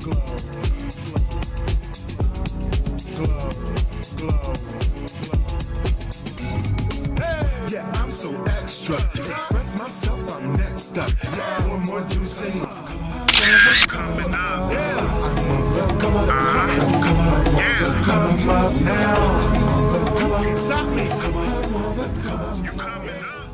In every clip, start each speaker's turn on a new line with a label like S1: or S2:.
S1: Yeah, I'm so extra. Express myself, I'm next up. Yeah, one more juice in. Coming up. Yeah. Come on, come up now. Come on, stop me. Come on, you coming up.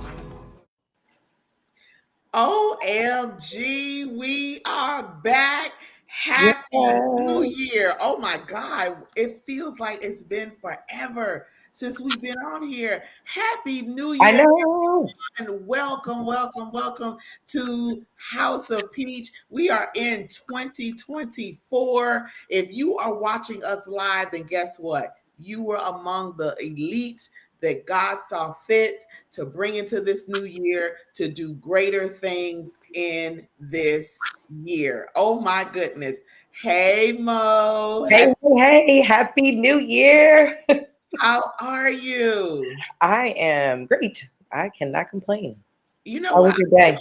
S2: OMG, we are back. Happy New
S3: Yes.
S2: Year. Oh my God, it feels like it's been forever since we've been on here. Happy New
S3: I
S2: Year
S3: know.
S2: and welcome to House of Peach. We are in 2024. If you are watching us live, then guess what? You were among the elite that God saw fit to bring into this new year to do greater things in this year. Oh my goodness. Hey Mo,
S3: Hey, happy New Year.
S2: how are you?
S3: I am great. I cannot complain.
S2: You know
S3: How was
S2: what?
S3: your day?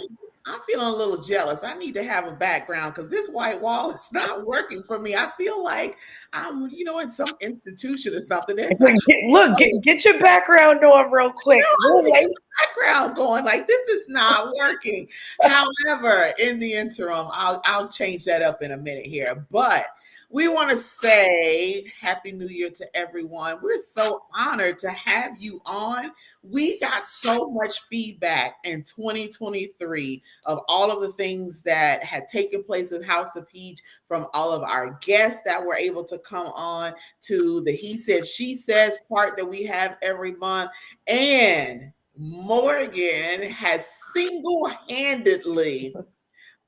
S2: I'm feeling a little jealous. I need to have a background because this white wall is not working for me. I feel like I'm, in some institution or something. There's a
S3: Look, get your background on real quick.
S2: I
S3: We'll
S2: need to get
S3: wait.
S2: the background going. Like this is not working. However, in the interim, I'll change that up in a minute here. But we want to say Happy New Year to everyone. We're so honored to have you on. We got so much feedback in 2023 of all of the things that had taken place with House of Peach, from all of our guests that were able to come on, to the He Said, She Says part that we have every month. And Morgan has single-handedly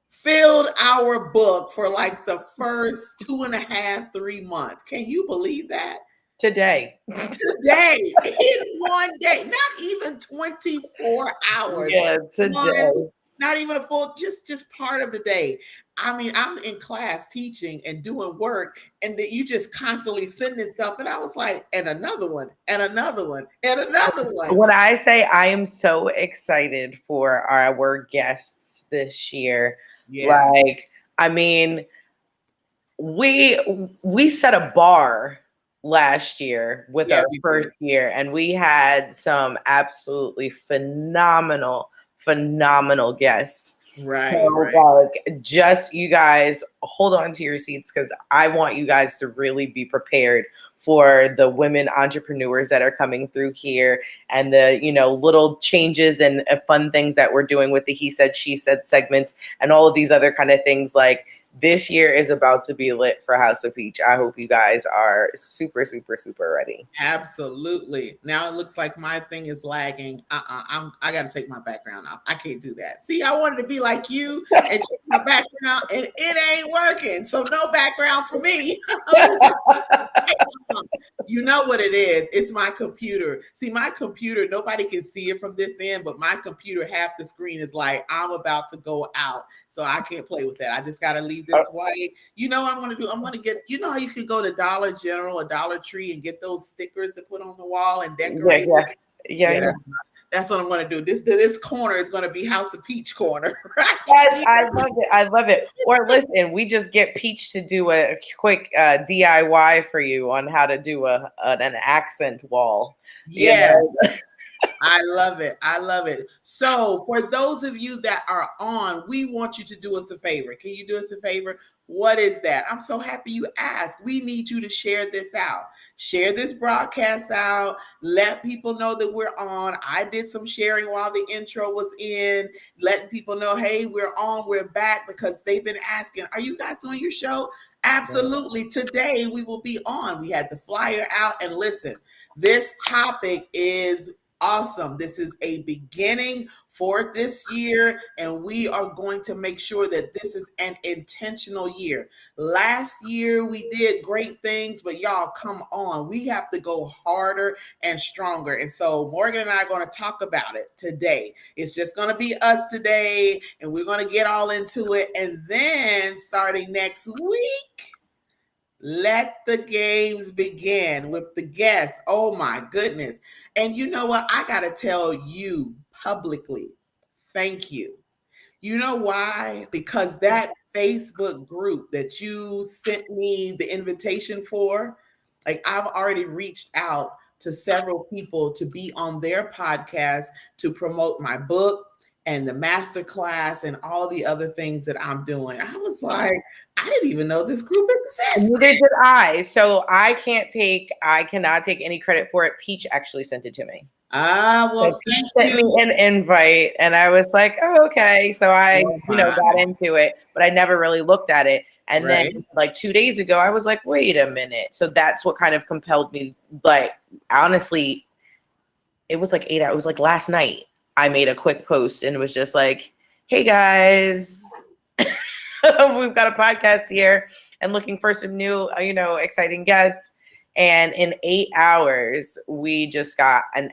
S2: filled our book for like the first 2.5, 3 months. Can you believe that?
S3: Today.
S2: Today, in one day, not even 24 hours.
S3: Yeah,
S2: One,
S3: today.
S2: not even a full, just part of the day. I mean, I'm in class teaching and doing work, and that you just constantly sending stuff. And I was like, and another one, and another one, and another one.
S3: When I say I am so excited for our guests this year,
S2: Yeah.
S3: I mean, we set a bar last year with
S2: Yeah,
S3: our
S2: we
S3: first
S2: did.
S3: year, and we had some absolutely phenomenal guests.
S2: Right,
S3: So
S2: right.
S3: just you guys hold on to your seats, because I want you guys to really be prepared for the women entrepreneurs that are coming through here, and the little changes and fun things that we're doing with the He Said, She Said segments, and all of these other kind of things. Like, this year is about to be lit for House of Peach. I hope you guys are super, super, super ready.
S2: Absolutely. Now it looks like my thing is lagging. I got to take my background off. I can't do that. See, I wanted to be like you and check my background, and it ain't working. So no background for me. You know what it is? It's my computer. See, my computer, nobody can see it from this end, but my computer, half the screen is like, I'm about to go out. So I can't play with that. I just got to leave this white. You know what I'm going to do? I'm going to get, how you can go to Dollar General or Dollar Tree and get those stickers to put on the wall and decorate with?
S3: Yeah.
S2: That's what I'm going to do. This corner is going to be House of Peach corner, right?
S3: Yes, I love it. Or listen, we just get Peach to do a quick DIY for you on how to do an accent wall.
S2: Yeah. I love it. I love it. So, for those of you that are on, we want you to do us a favor. Can you do us a favor? What is that? I'm so happy you asked. We need you to share this out. Share this broadcast out. Let people know that we're on. I did some sharing while the intro was in, letting people know, hey, we're on, we're back, because they've been asking, are you guys doing your show? Absolutely. Today we will be on. We had the flyer out, and listen, this topic is awesome. This is a beginning for this year, and we are going to make sure that this is an intentional year. Last year we did great things, but y'all, come on, we have to go harder and stronger. And so Morgan and I are going to talk about it today. It's just going to be us today, and we're going to get all into it. And then starting next week, let the games begin with the guests. Oh my goodness. And you know what? I got to tell you publicly, thank you. You know why? Because that Facebook group that you sent me the invitation for, like I've already reached out to several people to be on their podcast to promote my book and the master class and all the other things that I'm doing. I was like, I didn't even know this group exists.
S3: Neither did I. So I cannot take any credit for it. Peach actually sent it to me.
S2: Well,
S3: So Peach
S2: thank
S3: sent me
S2: you.
S3: an invite, and I was like, "Oh, okay." So I,
S2: Oh my.
S3: got into it, but I never really looked at it. And then,
S2: Right.
S3: like 2 days ago, I was like, "Wait a minute." So that's what kind of compelled me. Like, honestly, it was like 8 hours. It was like last night. I made a quick post, and it was just like, "Hey guys, we've got a podcast here, and looking for some new, exciting guests." And in 8 hours, we just got an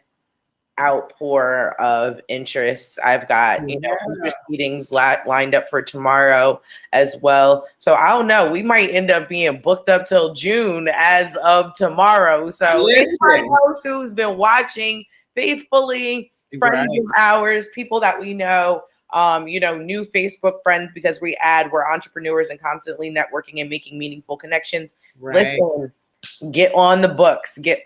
S3: outpour of interests. I've got,
S2: Yeah.
S3: interest meetings lined up for tomorrow as well. So I don't know. We might end up being booked up till June as of tomorrow. So anybody
S2: Listen.
S3: else who's been watching faithfully, friends
S2: Right.
S3: of ours, people that we know, new Facebook friends, because we're entrepreneurs and constantly networking and making meaningful connections.
S2: Right.
S3: Listen, get on the books,
S2: And if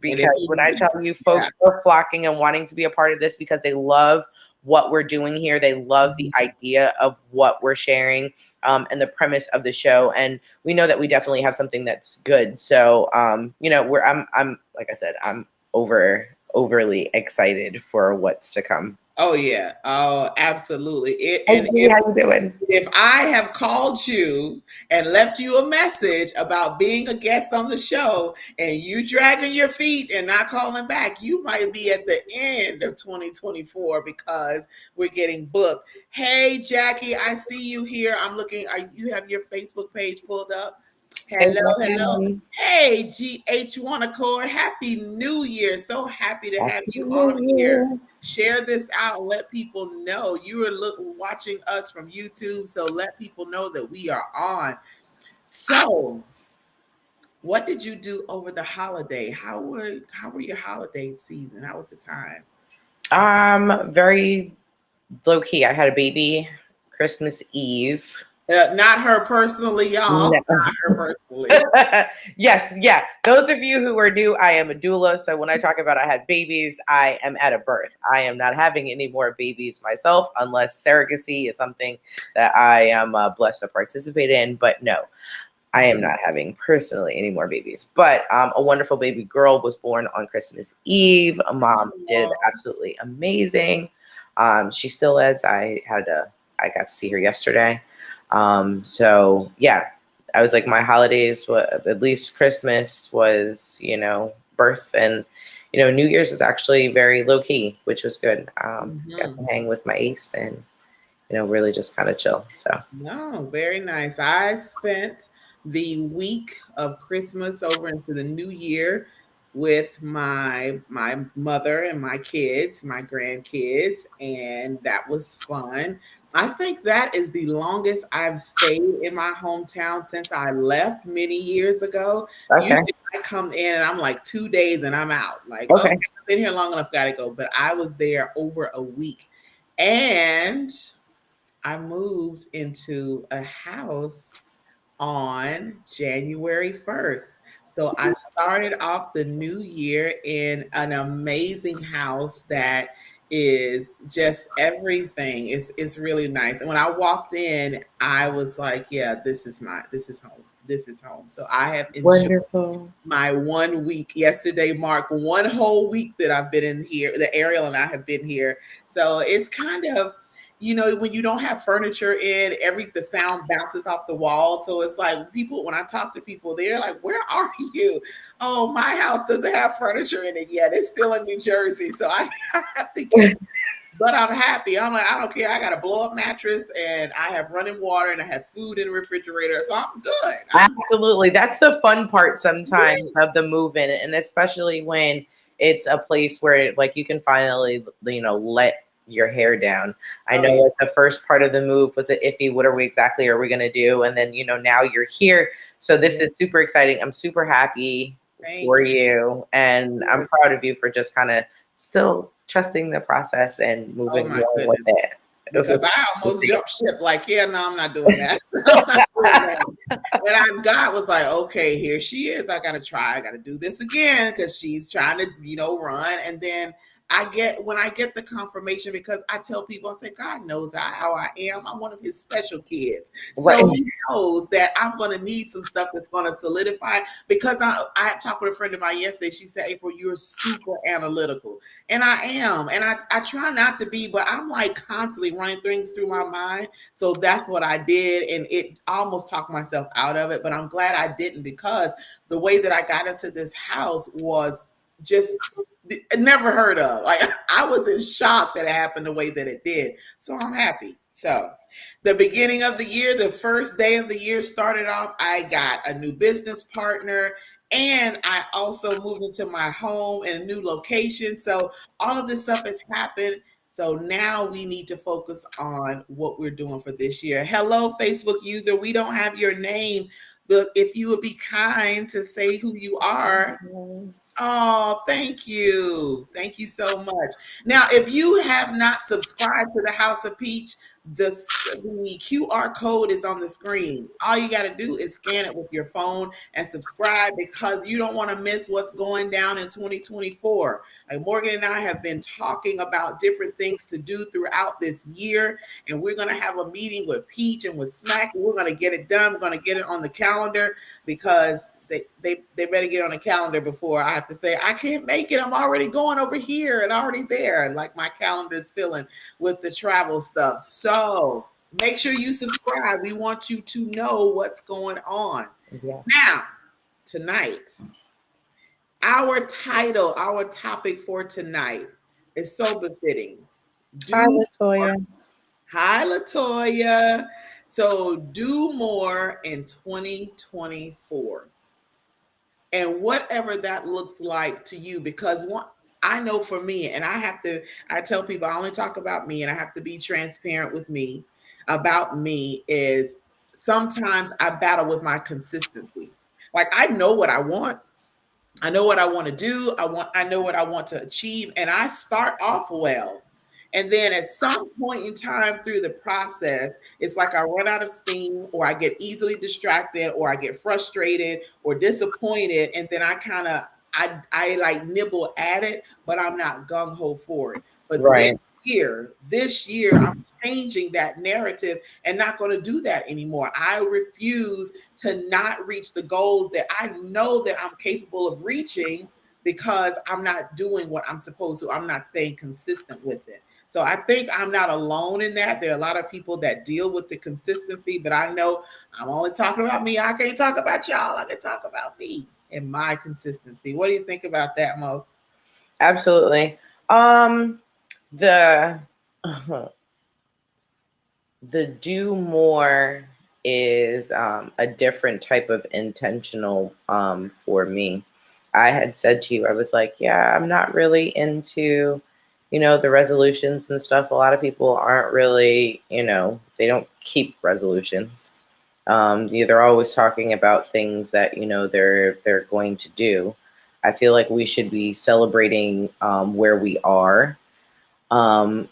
S3: because when I
S2: you,
S3: tell you folks are flocking and wanting to be a part of this because they love what we're doing here, they love the idea of what we're sharing, and the premise of the show, and we know that we definitely have something that's good. So I'm like I said, I'm overly excited for what's to come.
S2: oh yeah, oh absolutely.
S3: Hey,
S2: And
S3: Dee, how you doing?
S2: if I have called you and left you a message about being a guest on the show and you dragging your feet and not calling back, you might be at the end of 2024 because we're getting booked. Hey Jackie, I see you here. I'm looking. You have your Facebook page pulled up?
S3: Hey,
S2: Hello.
S3: Jackie.
S2: Hey GH1 Accord. Happy New Year. So happy to have
S3: Happy
S2: you
S3: New
S2: on here.
S3: Year.
S2: Share this out and let people know you are watching us from YouTube. So let people know that we are on. So, what did you do over the holiday? How were your holiday season? How was the time?
S3: Very low key. I had a baby Christmas Eve.
S2: Not her personally, y'all.
S3: No.
S2: Not her personally.
S3: Yes, yeah. Those of you who are new, I am a doula. So when I talk about I had babies, I am at a birth. I am not having any more babies myself, unless surrogacy is something that I am blessed to participate in. But no, I am not having personally any more babies. But a wonderful baby girl was born on Christmas Eve. Mom did absolutely amazing. She still is. I got to see her yesterday. So yeah, I was like, my holidays, at least Christmas was, birth, and, New Year's was actually very low key, which was good. Got to hang with my ace and, really just kind of chill. So.
S2: No, very nice. I spent the week of Christmas over into the new year with my mother and my kids, my grandkids, and that was fun. I think that is the longest I've stayed in my hometown since I left many years ago.
S3: Okay.
S2: Usually I come in and I'm like 2 days and I'm out. Like,
S3: Okay.
S2: I've been here long enough, gotta go. But I was there over a week. And I moved into a house on January 1st. So I started off the new year in an amazing house that is just everything. It's really nice. And when I walked in, I was like, yeah, this is home. This is home. So I have enjoyed
S3: Wonderful.
S2: my 1 week. Yesterday marked one whole week that I've been in here. The Ariel and I have been here. So it's kind of, when you don't have furniture in, the sound bounces off the wall. So it's like when I talk to people, they're like, where are you? Oh, my house doesn't have furniture in it yet. It's still in New Jersey. So I have to get, but I'm happy. I'm like, I don't care. I got a blow up mattress and I have running water and I have food in the refrigerator. So I'm good.
S3: Absolutely. That's the fun part sometimes of the move-in, and especially when it's a place where like you can finally, let your hair down. I know like the first part of the move was iffy. What are we going to do? And then, now you're here. So this is super exciting. I'm super happy for you. And I'm proud of you for just kind of still trusting the process and moving on with it.
S2: because
S3: We'll
S2: I almost
S3: see.
S2: jumped ship. Like, yeah, no, I'm not doing that. I'm not doing that. And God was like, okay, here she is. I got to try. I got to do this again because she's trying to, run. And then when I get the confirmation, because I tell people, I say, God knows how I am. I'm one of his special kids.
S3: Right.
S2: So he knows that I'm going to need some stuff that's going to solidify, because I talked with a friend of mine yesterday. She said, April, you're super analytical. And I am. And I try not to be, but I'm like constantly running things through my mind. So that's what I did. And it almost talked myself out of it. But I'm glad I didn't, because the way that I got into this house was just never heard of. Like, I was in shock that it happened the way that it did. So I'm happy. So the beginning of the year, the first day of the year started off, I got a new business partner, and I also moved into my home in a new location. So all of this stuff has happened. So now we need to focus on what we're doing for this year. Hello, Facebook user. We don't have your name, but if you would be kind to say who you are. Oh, thank you. Thank you so much. Now, if you have not subscribed to the House of Peach, the QR code is on the screen. All you got to do is scan it with your phone and subscribe, because you don't want to miss what's going down in 2024. Like, Morgan and I have been talking about different things to do throughout this year, and we're going to have a meeting with Peach and with Smack, and we're going to get it done. We're going to get it on the calendar, because they better get on the calendar before I have to say, I can't make it. I'm already going over here and already there. And like, my calendar is filling with the travel stuff. So make sure you subscribe. We want you to know what's going on.
S3: Yes.
S2: Now, tonight, our topic for tonight is so befitting.
S3: Hi, Latoya.
S2: Hi, Latoya. So do more in 2024. And whatever that looks like to you, because I know for me, and I tell people I only talk about me, and I have to be transparent with me about me, is sometimes I battle with my consistency. Like, I know what I want. I know what I want to do. I know what I want to achieve. And I start off well. And then at some point in time through the process, it's like I run out of steam, or I get easily distracted, or I get frustrated or disappointed. And then I like nibble at it, but I'm not gung-ho for it. But
S3: Right.
S2: this year, I'm changing that narrative and not going to do that anymore. I refuse to not reach the goals that I know that I'm capable of reaching, because I'm not doing what I'm supposed to. I'm not staying consistent with it. So I think I'm not alone in that. There are a lot of people that deal with the consistency, but I know I'm only talking about me. I can't talk about y'all. I can talk about me and my consistency. What do you think about that, Mo?
S3: Absolutely. The the do more is a different type of intentional for me. I had said to you, I was like, yeah, I'm not really into, the resolutions and stuff. A lot of people aren't really, they don't keep resolutions. They're always talking about things that, they're going to do. I feel like we should be celebrating where we are, and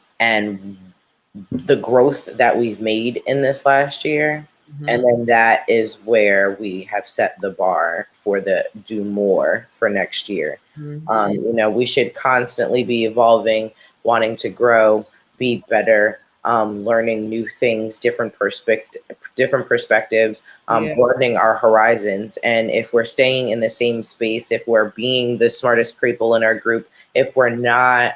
S3: the growth that we've made in this last year.
S2: Mm-hmm.
S3: And then that is where we have set the bar for the do more for next year.
S2: Mm-hmm.
S3: We should constantly be evolving, wanting to grow, be better, learning new things, different perspectives,
S2: Yeah.
S3: broadening our horizons. And if we're staying in the same space, if we're being the smartest people in our group, if we're not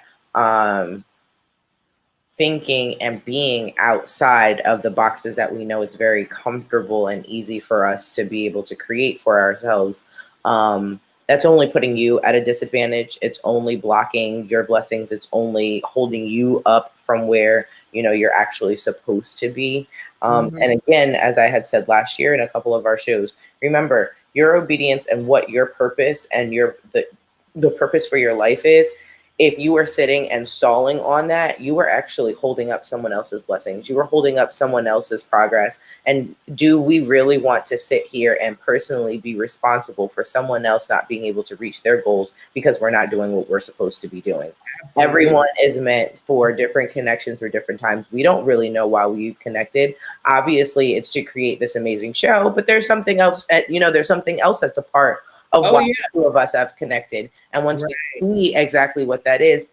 S3: thinking and being outside of the boxes that we know it's very comfortable and easy for us to be able to create for ourselves, that's only putting you at a disadvantage. It's only blocking your blessings. It's only holding you up from where you're actually supposed to be.
S2: Mm-hmm.
S3: And again, as I had said last year in a couple of our shows, remember your obedience and what your purpose and the purpose for your life is if you were sitting and stalling on that, you were actually holding up someone else's blessings. You were holding up someone else's progress. And do we really want to sit here and personally be responsible for someone else not being able to reach their goals because we're not doing what we're supposed to be doing?
S2: Absolutely.
S3: Everyone is meant for different connections or different times. We don't really know why we've connected. Obviously, it's to create this amazing show, but there's something else, there's something else that's a part of
S2: Oh
S3: why
S2: yeah.
S3: the two of us have connected. And once
S2: Right.
S3: we see exactly what that is,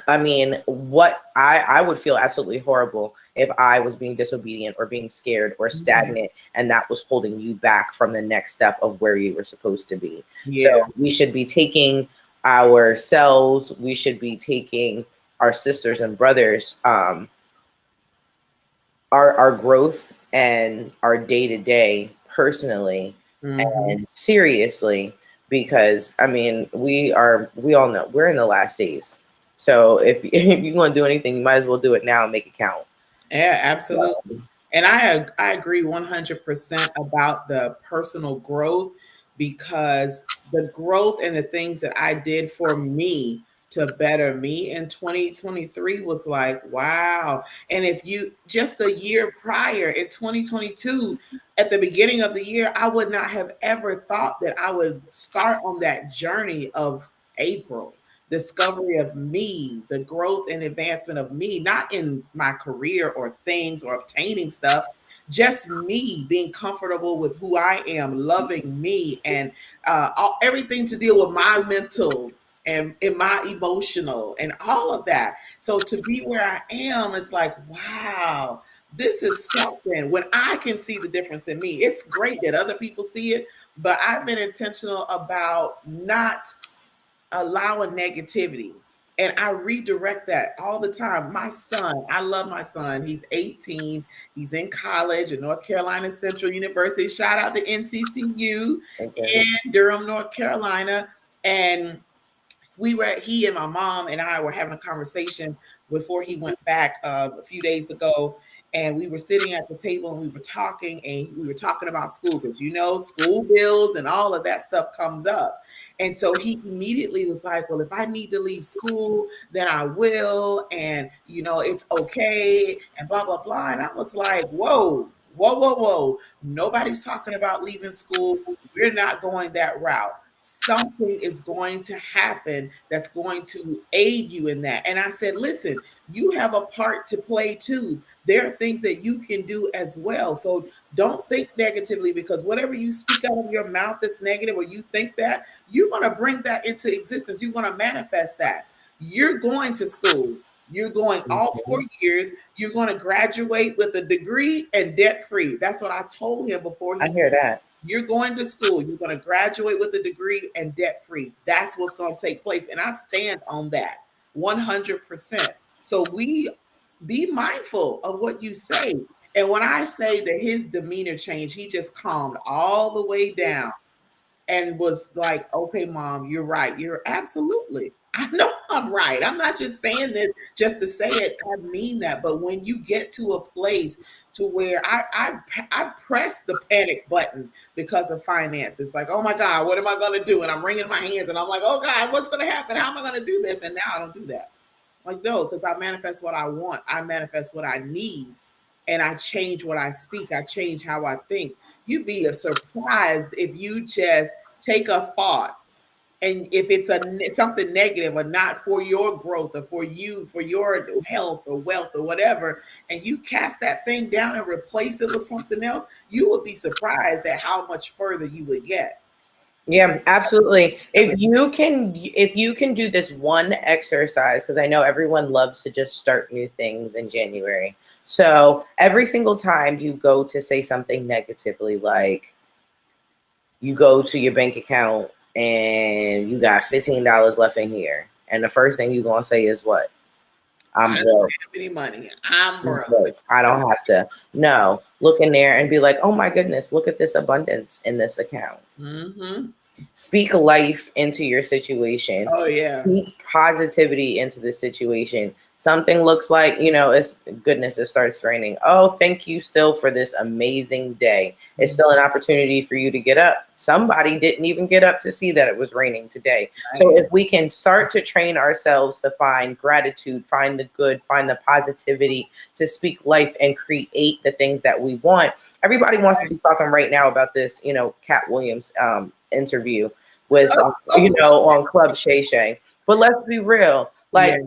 S3: I mean, what I would feel absolutely horrible if I was being disobedient or being scared or stagnant, and that was holding you back from the next step of where you were supposed to be.
S2: Yeah.
S3: So we should be taking ourselves, we should be taking our sisters and brothers, our growth and our day to day personally and seriously, because I mean, we all know we're in the last days. So if you're going to do anything, you might as well do it now and make it count.
S2: Yeah, absolutely. And I agree 100% about the personal growth, because the growth and the things that I did for me to better me in 2023 was like, wow. And if you just a year prior in 2022, at the beginning of the year, I would not have ever thought that I would start on that journey of April discovery of me, the growth and advancement of me, not in my career or things or obtaining stuff, just me being comfortable with who I am, loving me, and everything to deal with my mental and my emotional and all of that. So to be where I am, it's like, wow, this is something. When I can see the difference in me, it's great that other people see it, but I've been intentional about not allowing negativity. And I redirect that all the time. My son, I love my son. He's 18. He's in college at North Carolina Central University. Shout out to NCCU
S3: Okay.
S2: in Durham, North Carolina. And he and my mom and I were having a conversation before he went back a few days ago, and we were sitting at the table and we were talking, and we were talking about school, because school bills and all of that stuff comes up. And so he immediately was like, well, if I need to leave school, then I will, and it's okay, and blah blah blah. And I was like, whoa, whoa, whoa, whoa, nobody's talking about leaving school. We're not going that route. Something is going to happen that's going to aid you in that. And I said, listen, you have a part to play too. There are things that you can do as well. So don't think negatively, because whatever you speak out of your mouth that's negative, or you think that, you're going to bring that into existence. You're going to manifest that. You're going to school. You're going all 4 years. You're going to graduate with a degree and debt free. That's what I told him before
S3: I hear that.
S2: You're going to school. You're going to graduate with a degree and debt free. That's what's going to take place. And I stand on that 100%. So be mindful of what you say. And when I say that his demeanor changed, he just calmed all the way down and was like, okay, mom, you're right. You're absolutely. I know I'm right. I'm not just saying this just to say it. I mean that. But when you get to a place to where I press the panic button because of finances, like, oh my God, what am I going to do? And I'm wringing my hands and I'm like, oh God, what's going to happen? How am I going to do this? And now I don't do that. Like, no, because I manifest what I want. I manifest what I need. And I change what I speak. I change how I think. You'd be surprised if you just take a thought, and if it's something negative or not for your growth or for you, for your health or wealth or whatever, and you cast that thing down and replace it with something else, you would be surprised at how much further you would get.
S3: Yeah, absolutely. If you can do this one exercise, because I know everyone loves to just start new things in January. So every single time you go to say something negatively, like you go to your bank account and you got $15 left in here, and the first thing you're gonna say is what? I'm
S2: I don't
S3: broke.
S2: have any money. I'm broke.
S3: I don't have to. No, look in there and be like, oh my goodness, look at this abundance in this account. Speak life into your situation.
S2: Oh yeah.
S3: Speak positivity into the situation. Something looks like, it's goodness, it starts raining. Oh, thank you still for this amazing day. It's still an opportunity for you to get up. Somebody didn't even get up to see that it was raining today. So if we can start to train ourselves to find gratitude, find the good, find the positivity, to speak life and create the things that we want. Everybody wants to be talking right now about this, Cat Williams interview with, on Club Shay Shay. But let's be real. Like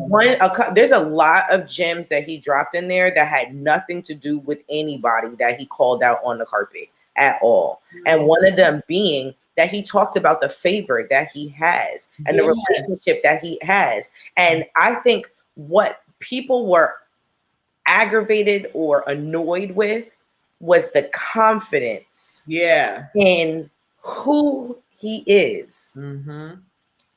S3: there's a lot of gems that he dropped in there that had nothing to do with anybody that he called out on the carpet at all. And one of them being that he talked about the favor that he has and the relationship that he has. And I think what people were aggravated or annoyed with was the confidence in who he is.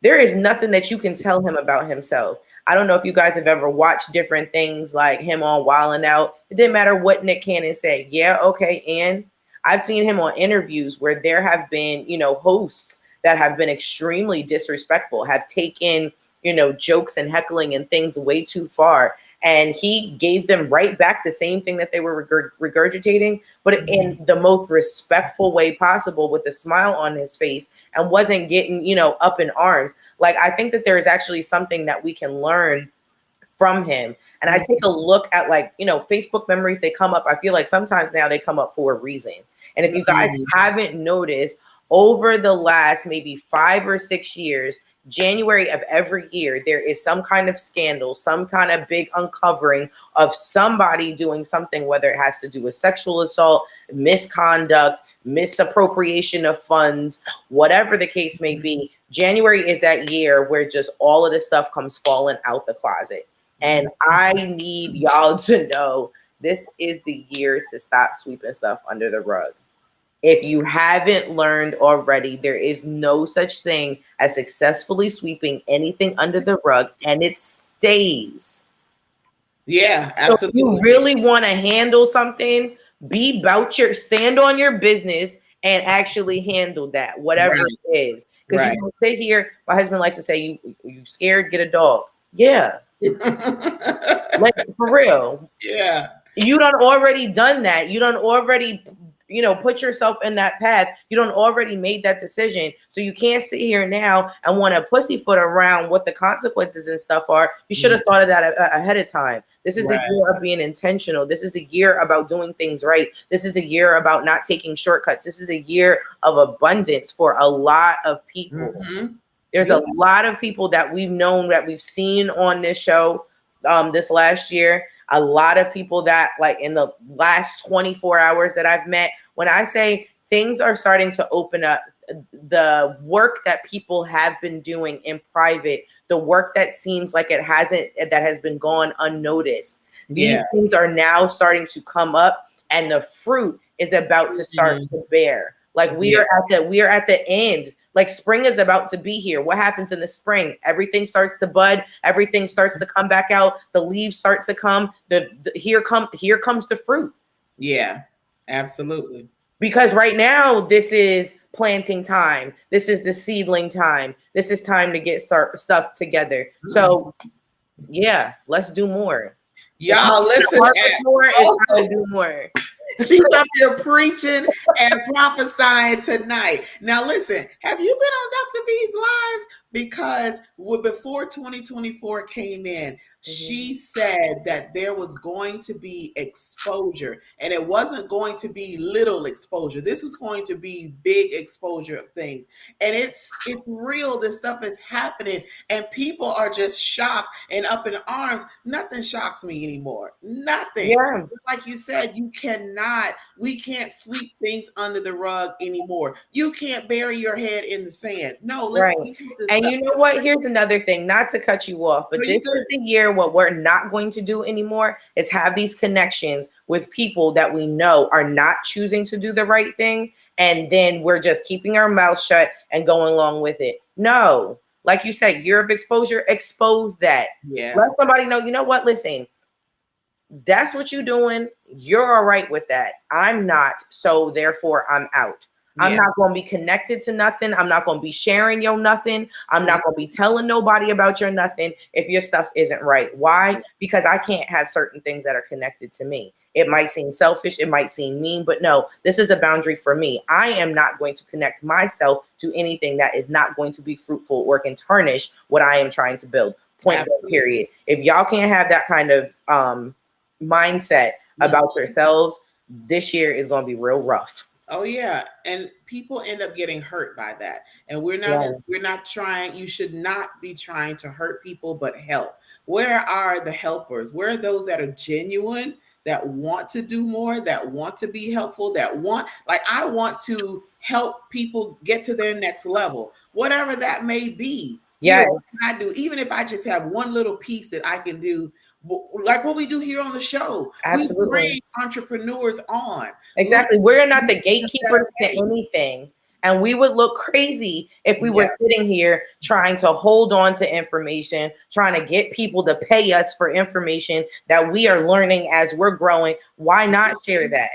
S3: There is nothing that you can tell him about himself. I don't know if you guys have ever watched different things like him on Wild 'N Out. It didn't matter what Nick Cannon said. Yeah, okay. And I've seen him on interviews where there have been, hosts that have been extremely disrespectful, have taken, jokes and heckling and things way too far. And he gave them right back the same thing that they were regurgitating, but in the most respectful way possible with a smile on his face, and wasn't getting, up in arms. Like, I think that there is actually something that we can learn from him. And I take a look at Facebook memories, they come up. I feel like sometimes now they come up for a reason. And if you guys haven't noticed, over the last maybe 5 or 6 years, January of every year, there is some kind of scandal, some kind of big uncovering of somebody doing something, whether it has to do with sexual assault, misconduct, misappropriation of funds, whatever the case may be. January is that year where just all of this stuff comes falling out the closet. And I need y'all to know this is the year to stop sweeping stuff under the rug. If you haven't learned already, there is no such thing as successfully sweeping anything under the rug, and it stays.
S2: Yeah, absolutely.
S3: So if you really want to handle something, stand on your business and actually handle that, whatever it is. Because you don't sit here, my husband likes to say, you scared, get a dog. Yeah. Like, for real.
S2: Yeah.
S3: You done already done that. You done already put yourself in that path. You don't already made that decision. So you can't sit here now and want to pussyfoot around what the consequences and stuff are. You should have thought of that ahead of time. This is a year of being intentional. This is a year about doing things right. This is a year about not taking shortcuts. This is a year of abundance for a lot of people. There's a lot of people that we've known, that we've seen on this show this last year. A lot of people that, like, in the last 24 hours that I've met, when I say things are starting to open up, the work that people have been doing in private, the work that seems like that has been gone unnoticed. These things are now starting to come up, and the fruit is about to start to bear. Like, we are at the end. Like, spring is about to be here. What happens in the spring? Everything starts to bud. Everything starts to come back out. The leaves start to come. Here comes the fruit.
S2: Yeah, absolutely.
S3: Because right now, this is planting time. This is the seedling time. This is time to start stuff together. So, yeah, let's do more.
S2: Y'all listen.
S3: It's time to do more.
S2: She's up here preaching and prophesying tonight. Now, listen, have you been on Dr. V's lives? Because before 2024 came in, she said that there was going to be exposure, and it wasn't going to be little exposure. This was going to be big exposure of things. And it's real. This stuff is happening, and people are just shocked and up in arms. Nothing shocks me anymore. Nothing.
S3: Yeah.
S2: Like you said, we can't sweep things under the rug anymore. You can't bury your head in the sand. No, let's deal with this
S3: and
S2: stuff.
S3: you know what? Here's another thing, not to cut you off, but this is the year. What we're not going to do anymore is have these connections with people that we know are not choosing to do the right thing, and then we're just keeping our mouth shut and going along with it. No, like you said, year of exposure, expose that.
S2: Yeah.
S3: Let somebody know, you know what? Listen, that's what you're doing. You're all right with that. I'm not. So therefore I'm out. I'm
S2: Yeah.
S3: not going to be connected to nothing. I'm not going to be sharing your nothing. I'm not going to be telling nobody about your nothing if your stuff isn't right. Why? Because I can't have certain things that are connected to me. It might seem selfish, it might seem mean, but no, this is a boundary for me. I am not going to connect myself to anything that is not going to be fruitful or can tarnish what I am trying to build. Point blank,
S2: Absolutely.
S3: period. If y'all can't have that kind of mindset about yourselves, this year is going to be real rough.
S2: Oh yeah, and people end up getting hurt by that. And
S3: Yeah.
S2: we're not trying, you should not be trying to hurt people but help. Where are the helpers? Where are those that are genuine, that want to do more, that want to be helpful, that want, like I want to help people get to their next level, whatever that may be.
S3: Yes.
S2: What can I do? Even if I just have one little piece that I can do, like what we do here on the show. We
S3: Absolutely.
S2: bring entrepreneurs on.
S3: Exactly. We're not the gatekeepers to anything. And we would look crazy if we were sitting here trying to hold on to information, trying to get people to pay us for information that we are learning as we're growing. Why not share that?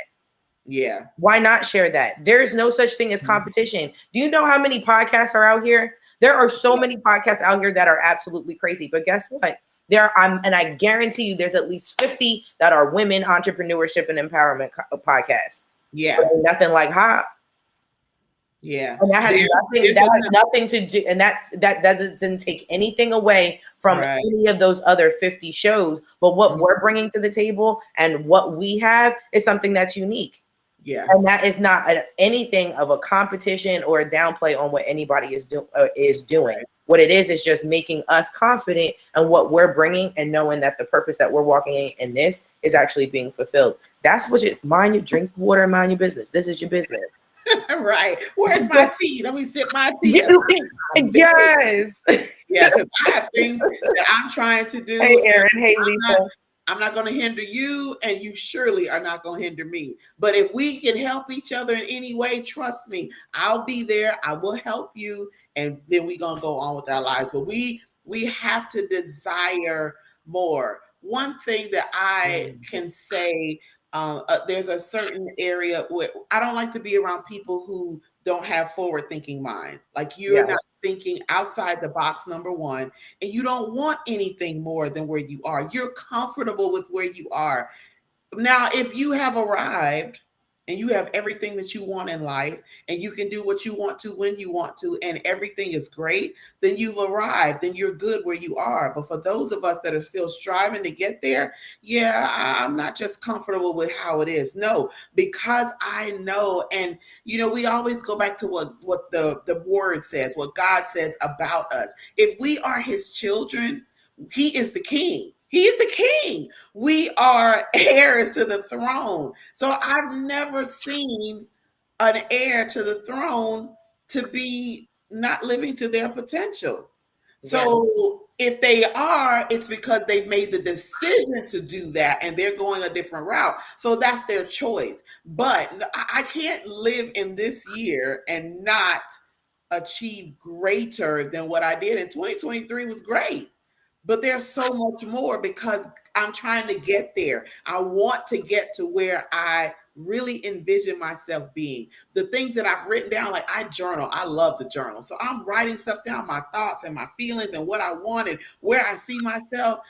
S2: Yeah.
S3: Why not share that? There's no such thing as competition. Do you know how many podcasts are out here? There are so many podcasts out here that are absolutely crazy. But guess what? And I guarantee you there's at least 50 that are women entrepreneurship and empowerment podcasts.
S2: Yeah.
S3: But ain't nothing like Hop.
S2: Yeah.
S3: And that has nothing to do, and that doesn't take anything away from any of those other 50 shows. But what we're bringing to the table and what we have is something that's unique.
S2: Yeah.
S3: And that is not anything of a competition or a downplay on what anybody is doing.
S2: Right.
S3: What it is just making us confident in what we're bringing and knowing that the purpose that we're walking in this is actually being fulfilled. That's what you mind. You drink water, mind your business. This is your business.
S2: Right. Where's my tea? Let me sip my tea.
S3: Yes.
S2: Yeah, because I have things that I'm trying to do.
S3: Hey, Aaron. Hey, Lisa.
S2: I'm not going to hinder you, and you surely are not going to hinder me. But if we can help each other in any way, trust me, I'll be there. I will help you, and then we're going to go on with our lives. But we have to desire more. One thing that I can say, there's a certain area where I don't like to be around people who don't have forward thinking minds. Like you're not thinking outside the box, number one, and you don't want anything more than where you are. You're comfortable with where you are. Now, if you have arrived and you have everything that you want in life and you can do what you want to when you want to and everything is great, then you've arrived, then you're good where you are. But for those of us that are still striving to get there, I'm not just comfortable with how it is. No, because I know, and we always go back to what the word says, what God says about us. If we are his children, he is the king. He's the king. We are heirs to the throne. So I've never seen an heir to the throne to be not living to their potential. So if they are, it's because they've made the decision to do that and they're going a different route. So that's their choice. But I can't live in this year and not achieve greater than what I did in 2023 was great. But there's so much more because I'm trying to get there. I want to get to where I really envision myself being. The things that I've written down, like I journal. I love the journal. So I'm writing stuff down, my thoughts and my feelings and what I want and where I see myself.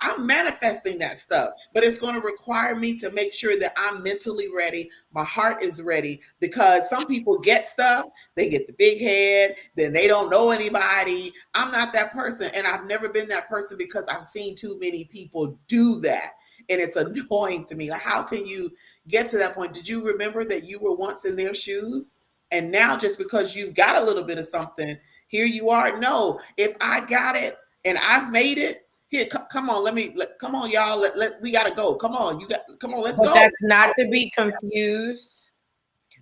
S2: I'm manifesting that stuff, but it's going to require me to make sure that I'm mentally ready. My heart is ready, because some people get stuff, they get the big head, then they don't know anybody. I'm not that person. And I've never been that person because I've seen too many people do that. And it's annoying to me. Like, how can you get to that point? Did you remember that you were once in their shoes? And now just because you've got a little bit of something, here you are. No, if I got it and I've made it, here, come on, come on, y'all. We gotta go. Come on, let's go.
S3: That's not to be confused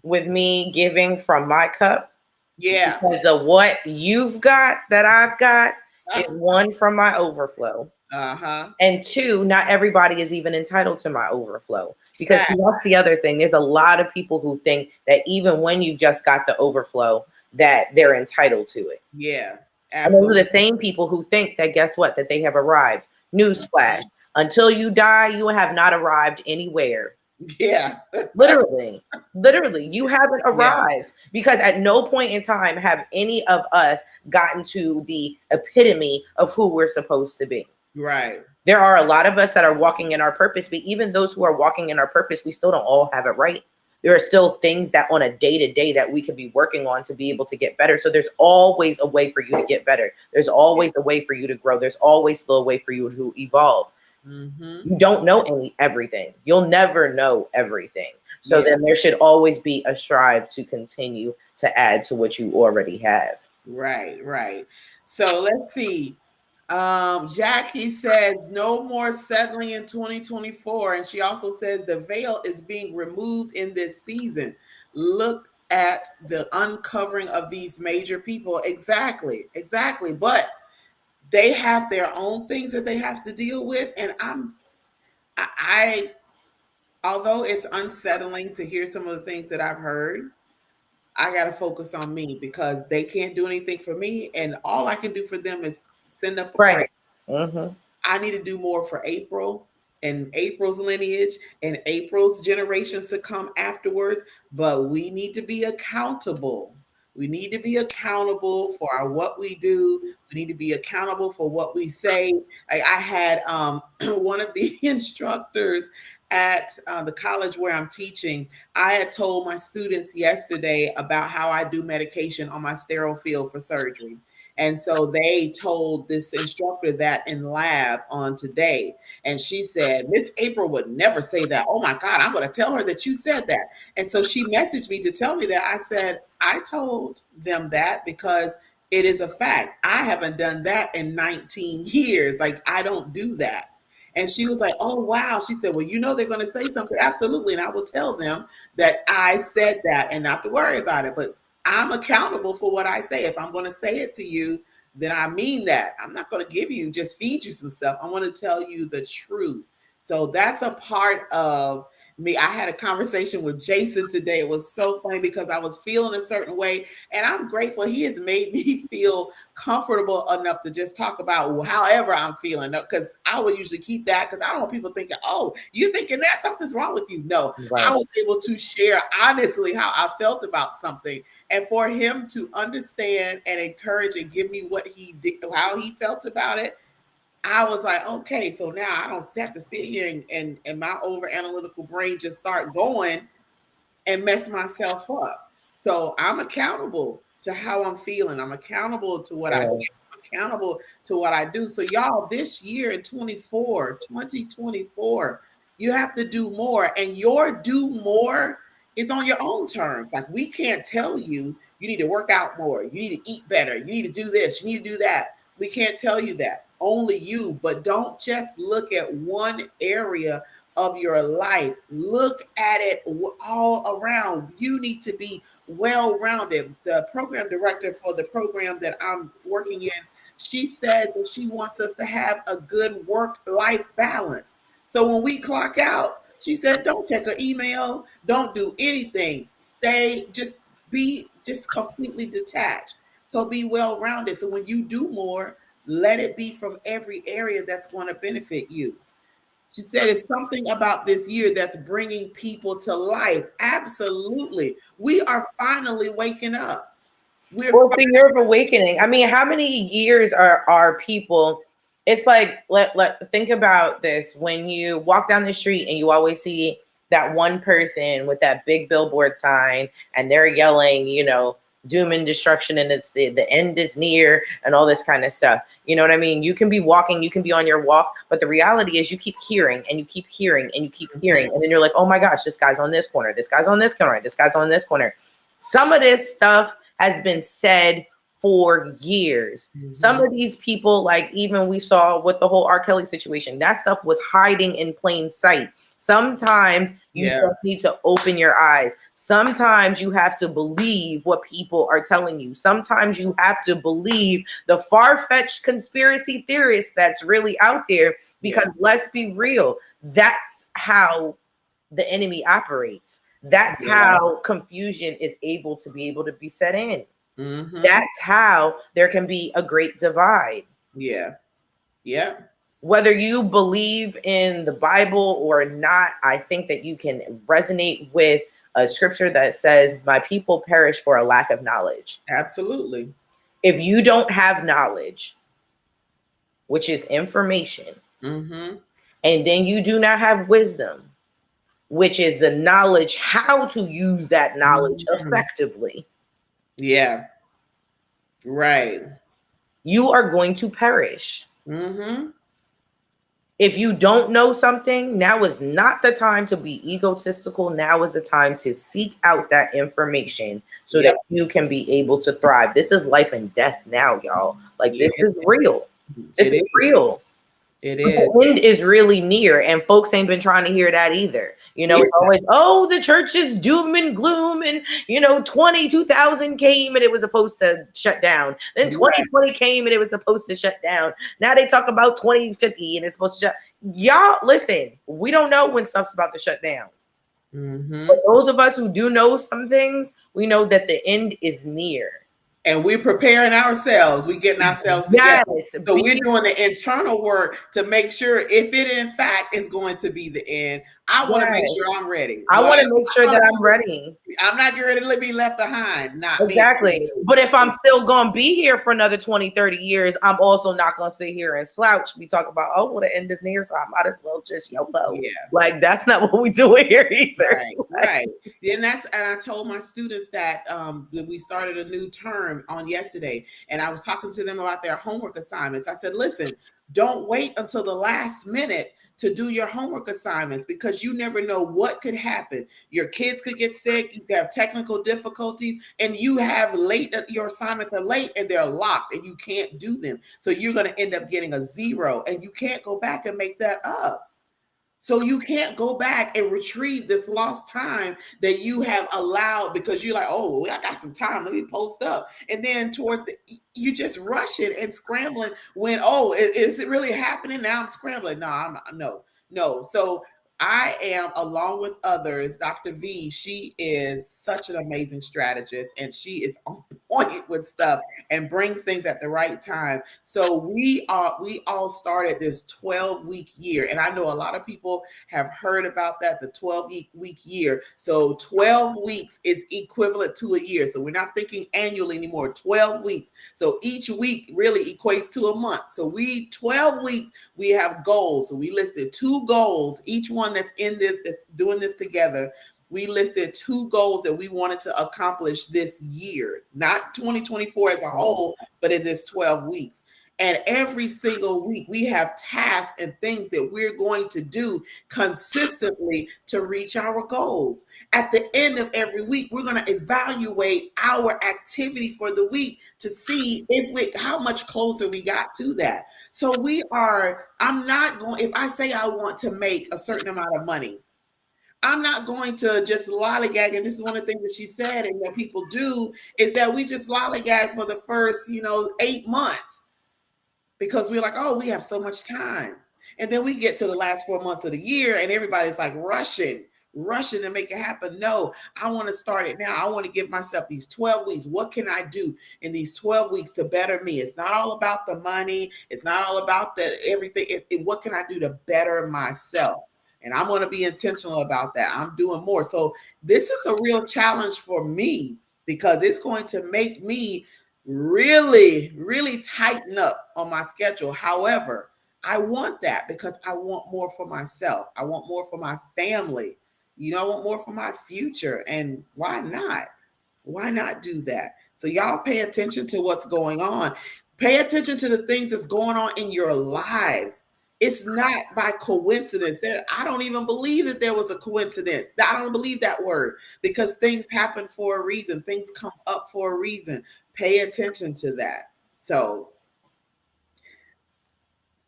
S3: with me giving from my cup.
S2: Yeah.
S3: Because the what you've got that I've got is one, from my overflow. And two, not everybody is even entitled to my overflow. Because that's the other thing. There's a lot of people who think that even when you just got the overflow, that they're entitled to it.
S2: Yeah.
S3: And those are the same people who think that, guess what, that they have arrived. Newsflash. Until you die, you have not arrived anywhere.
S2: Yeah.
S3: Literally, you haven't
S2: Yeah.
S3: arrived, because at no point in time have any of us gotten to the epitome of who we're supposed to be.
S2: Right.
S3: There are a lot of us that are walking in our purpose, but even those who are walking in our purpose, we still don't all have it right. There are still things that on a day to day that we could be working on to be able to get better. So there's always a way for you to get better. There's always a way for you to grow. There's always still a way for you to evolve.
S2: Mm-hmm.
S3: You don't know everything. You'll never know everything. So
S2: Yeah.
S3: then there should always be a strive to continue to add to what you already have.
S2: Right. Right. So let's see. Jackie says no more settling in 2024. And she also says the veil is being removed in this season. Look at the uncovering of these major people. Exactly. Exactly. But they have their own things that they have to deal with. And I although it's unsettling to hear some of the things that I've heard, I got to focus on me because they can't do anything for me. And all I can do for them is send up a prayer.
S3: Right. Mm-hmm.
S2: I need to do more for April and April's lineage and April's generations to come afterwards. But we need to be accountable. We need to be accountable for what we do. We need to be accountable for what we say. I had one of the instructors at the college where I'm teaching. I had told my students yesterday about how I do medication on my sterile field for surgery. And so they told this instructor that in lab on today. And she said, Miss April would never say that. Oh my God, I'm going to tell her that you said that. And so she messaged me to tell me that. I said, I told them that because it is a fact. I haven't done that in 19 years. Like, I don't do that. And she was like, oh, wow. She said, well, you know, they're going to say something. Absolutely. And I will tell them that I said that and not to worry about it. But I'm accountable for what I say. If I'm going to say it to you, then I mean that. I'm not going to give you, just feed you some stuff. I want to tell you the truth. So that's a part of me. I had a conversation with Jason today. It was so funny because I was feeling a certain way. And I'm grateful he has made me feel comfortable enough to just talk about however I'm feeling. Because I would usually keep that because I don't want people thinking, oh, you're thinking that something's wrong with you. No,
S3: Right.
S2: I was able to share honestly how I felt about something. And for him to understand and encourage and give me what he did, how he felt about it, I was like, okay, so now I don't have to sit here and my over analytical brain just start going and mess myself up. So I'm accountable to how I'm feeling. I'm accountable to what I say. I'm accountable to what I do. So y'all, this year in 2024, you have to do more. And your do more is on your own terms. Like we can't tell you, you need to work out more. You need to eat better. You need to do this. You need to do that. We can't tell you that. Only you. But don't just look at one area of your life. Look at it all around. You need to be well rounded. The program director for the program that I'm working in, she says that she wants us to have a good work life balance. So when we clock out, she said, don't check an email, don't do anything. Stay, just completely detached. So be well rounded. So when you do more, let it be from every area that's going to benefit you. She said it's something about this year that's bringing people to life. Absolutely. We are finally waking up. We're
S3: Well, it's the year of awakening. I mean, how many years are people? It's like let think about this. When you walk down the street and you always see that one person with that big billboard sign and they're yelling, doom and destruction, and it's the end is near and all this kind of stuff. You know what I mean? You can be walking, you can be on your walk, but the reality is you keep hearing and you keep hearing and you keep hearing, and then you're like, oh my gosh, this guy's on this corner, this guy's on this corner, this guy's on this corner. Some of this stuff has been said for years. Some of these people, like even we saw with the whole R. Kelly situation, that stuff was hiding in plain sight. Sometimes you just need to open your eyes. Sometimes you have to believe what people are telling you. Sometimes you have to believe the far-fetched conspiracy theorists that's really out there, because let's be real, that's how the enemy operates. That's how confusion is able to be set in. That's how there can be a great divide.
S2: Yeah. Yeah.
S3: Whether you believe in the Bible or not, I think that you can resonate with a scripture that says, "My people perish for a lack of knowledge."
S2: Absolutely.
S3: If you don't have knowledge, which is information,
S2: Mm-hmm.
S3: and then you do not have wisdom, which is the knowledge how to use that knowledge
S2: Mm-hmm.
S3: effectively,
S2: Yeah. Right.
S3: you are going to perish.
S2: Mm-hmm.
S3: If you don't know something, now is not the time to be egotistical. Now is the time to seek out that information so
S2: Yep.
S3: that you can be able to thrive. This is life and death now, y'all. Like,
S2: Yeah.
S3: this is real. This
S2: It
S3: is
S2: is.
S3: real.
S2: It
S3: But
S2: is.
S3: the end is really near, and folks ain't been trying to hear that either. You know,
S2: Yeah.
S3: it's always, oh, the church is doom and gloom, and 2000 came and it was supposed to shut down. Then
S2: Right.
S3: 2020 came and it was supposed to shut down. Now they talk about 2050 and it's supposed to shut. Y'all, listen, we don't know when stuff's about to shut down.
S2: Mm-hmm.
S3: But those of us who do know some things, we know that the end is near.
S2: And we're preparing ourselves. We're getting ourselves together.
S3: Yes,
S2: So we're doing the internal work to make sure if it in fact is going to be the end, I want to make
S3: yes.
S2: sure I'm ready.
S3: I
S2: What
S3: want to make sure
S2: I'm
S3: that
S2: gonna
S3: I'm
S2: do,
S3: ready.
S2: I'm not getting ready to be left behind. Not me.
S3: Exactly. But if I'm still going to be here for another 20, 30 years, I'm also not going to sit here and slouch. We talk about, oh, well, the end is near, so I might as well just YOLO.
S2: Yeah.
S3: Like, that's not what we do here either.
S2: Right, right. And I told my students that we started a new term on yesterday, and I was talking to them about their homework assignments. I said, listen, don't wait until the last minute to do your homework assignments because you never know what could happen. Your kids could get sick, you could have technical difficulties, and you have your assignments are late and they're locked and you can't do them. So you're going to end up getting a 0 and you can't go back and make that up. So you can't go back and retrieve this lost time that you have allowed because you're like, oh, I got some time. Let me post up. And then you just rushing and scrambling when, oh, is it really happening? Now I'm scrambling. No, I'm not. No. So I am, along with others, Dr. V, she is such an amazing strategist and she is on point with stuff and brings things at the right time. So we all started this 12-week year. And I know a lot of people have heard about that, the 12-week year. So 12 weeks is equivalent to a year. So we're not thinking annually anymore, 12 weeks. So each week really equates to a month. So 12 weeks, we have goals. So we listed 2 goals, each one that's doing this together. We listed 2 goals that we wanted to accomplish this year, not 2024 as a whole, but in this 12 weeks. And every single week, we have tasks and things that we're going to do consistently to reach our goals. At the end of every week, we're going to evaluate our activity for the week to see how much closer we got to that. So I'm not going, if I say I want to make a certain amount of money, I'm not going to just lollygag. And this is one of the things that she said and that people do is that we just lollygag for the first, 8 months because we're like, oh, we have so much time. And then we get to the last 4 months of the year and everybody's like rushing to make it happen. No, I want to start it now. I want to give myself these 12 weeks. What can I do in these 12 weeks to better me? It's not all about the money. It's not all about the everything. What can I do to better myself? And I'm going to be intentional about that. I'm doing more. So this is a real challenge for me because it's going to make me really, really tighten up on my schedule. However, I want that because I want more for myself. I want more for my family. I want more for my future. And why not? Why not do that? So y'all pay attention to what's going on. Pay attention to the things that's going on in your lives. It's not by coincidence. I don't even believe that there was a coincidence. I don't believe that word because things happen for a reason. Things come up for a reason. Pay attention to that. So,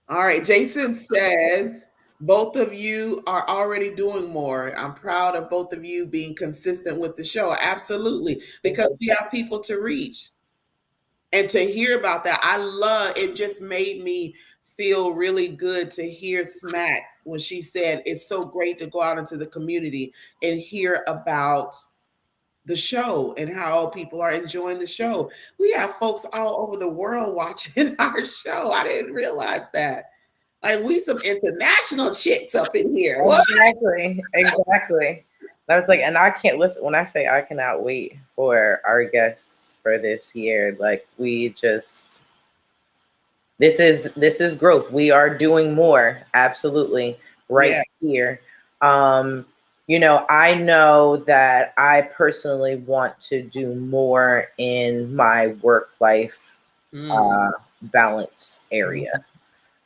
S2: all right. Jason says, both of you are already doing more. I'm proud of both of you being consistent with the show. Absolutely. Because we have people to reach. And to hear about that, it just made me feel really good to hear Smack when she said it's so great to go out into the community and hear about the show and how people are enjoying the show. We have folks all over the world watching our show. I didn't realize that. Like we some international chicks up in here. What?
S3: Exactly. I was like, and I can't listen when I say I cannot wait for our guests for this year. Like we just this is growth. We are doing more, absolutely, right
S2: Yeah.
S3: here. Um, I know that I personally want to do more in my work life
S2: Mm.
S3: uh, balance area.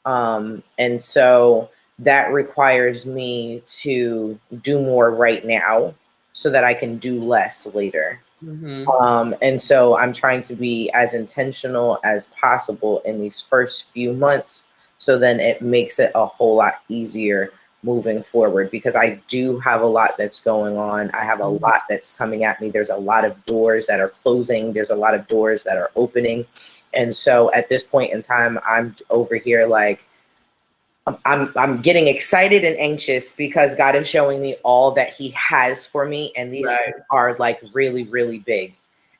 S2: Mhm.
S3: And so that requires me to do more right now so that I can do less later.
S2: Mhm.
S3: And so I'm trying to be as intentional as possible in these first few months. So then it makes it a whole lot easier moving forward because I do have a lot that's going on. I have a
S2: Mhm.
S3: lot that's coming at me. There's a lot of doors that are closing, there's a lot of doors that are opening. And so at this point in time, I'm over here like, I'm getting excited and anxious because God is showing me all that He has for me, and these
S2: Right.
S3: things are like really, really big.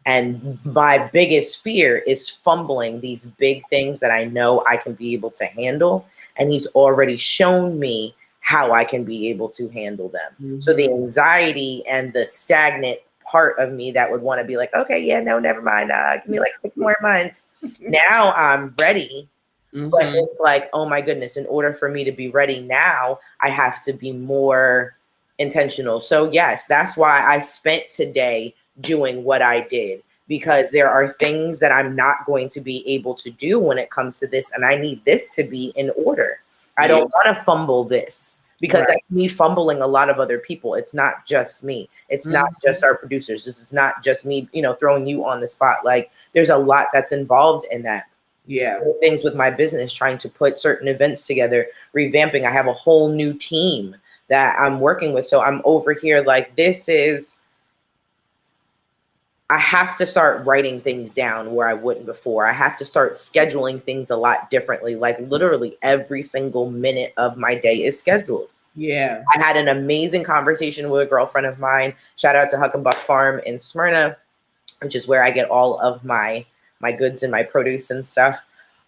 S3: And my biggest fear is fumbling these big things that I know I can be able to handle, and He's already shown me how I can be able to handle them. So the
S2: Mhm.
S3: anxiety and the stagnant part of me that would want to be like, okay, yeah, no, never mind, give me like 6 more months. Now I'm ready, but
S2: Mhm.
S3: it's like, oh my goodness, in order for me to be ready now, I have to be more intentional. So, yes, that's why I spent today doing what I did, because there are things that I'm not going to be able to do when it comes to this. And I need this to be in order. I
S2: Yeah.
S3: don't want to fumble this because
S2: Right.
S3: that's me fumbling a lot of other people. It's not just me. It's not
S2: Mhm.
S3: just our producers. This is not just me, throwing you on the spot. Like there's a lot that's involved in that.
S2: Yeah.
S3: Things with my business, trying to put certain events together, revamping. I have a whole new team that I'm working with. So I'm over here like, I have to start writing things down where I wouldn't before. I have to start scheduling things a lot differently. Like literally every single minute of my day is scheduled.
S2: Yeah.
S3: I had an amazing conversation with a girlfriend of mine. Shout out to Huck and Buck Farm in Smyrna, which is where I get all of my goods and my produce and stuff,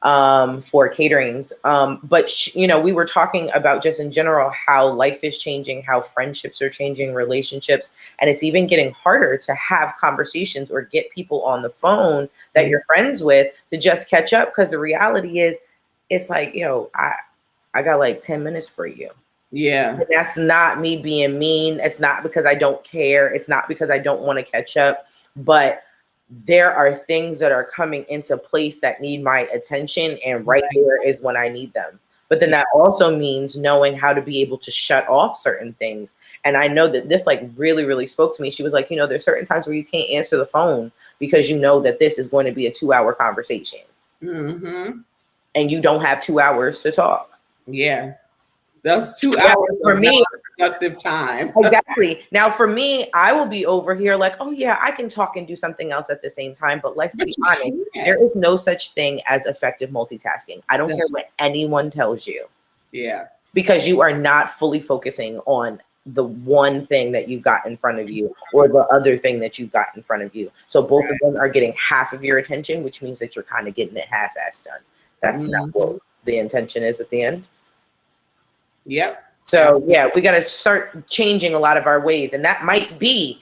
S3: for caterings. But we were talking about just in general how life is changing, how friendships are changing, relationships, and it's even getting harder to have conversations or get people on the phone that
S2: Mhm.
S3: you're friends with to just catch up. Because the reality is, it's like, I got like 10 minutes for you.
S2: Yeah.
S3: And that's not me being mean. It's not because I don't care. It's not because I don't want to catch up. But there are things that are coming into place that need my attention. And right
S2: Right.
S3: there is when I need them. But then that also means knowing how to be able to shut off certain things. And I know that this like really, really spoke to me. She was like, there's certain times where you can't answer the phone because you know that this is going to be a 2 hour conversation
S2: Mhm.
S3: and you don't have 2 hours to talk.
S2: Yeah. That's 2
S3: Now,
S2: hours
S3: for
S2: of
S3: me,
S2: non-productive time.
S3: exactly. Now, for me, I will be over here like, oh, yeah, I can talk and do something else at the same time. But let's
S2: But
S3: be
S2: you
S3: honest, there
S2: can't.
S3: is no such thing as effective multitasking. I don't
S2: No.
S3: care what anyone tells you,
S2: Yeah.
S3: because you are not fully focusing on the one thing that you've got in front of you or the other thing that you've got in front of you. So both of
S2: Right.
S3: them are getting half of your attention, which means that you're kind of getting it half-assed done. That's not what
S2: Mhm.
S3: the intention is at the end.
S2: Yep.
S3: So yeah, we got to start changing a lot of our ways, and that might be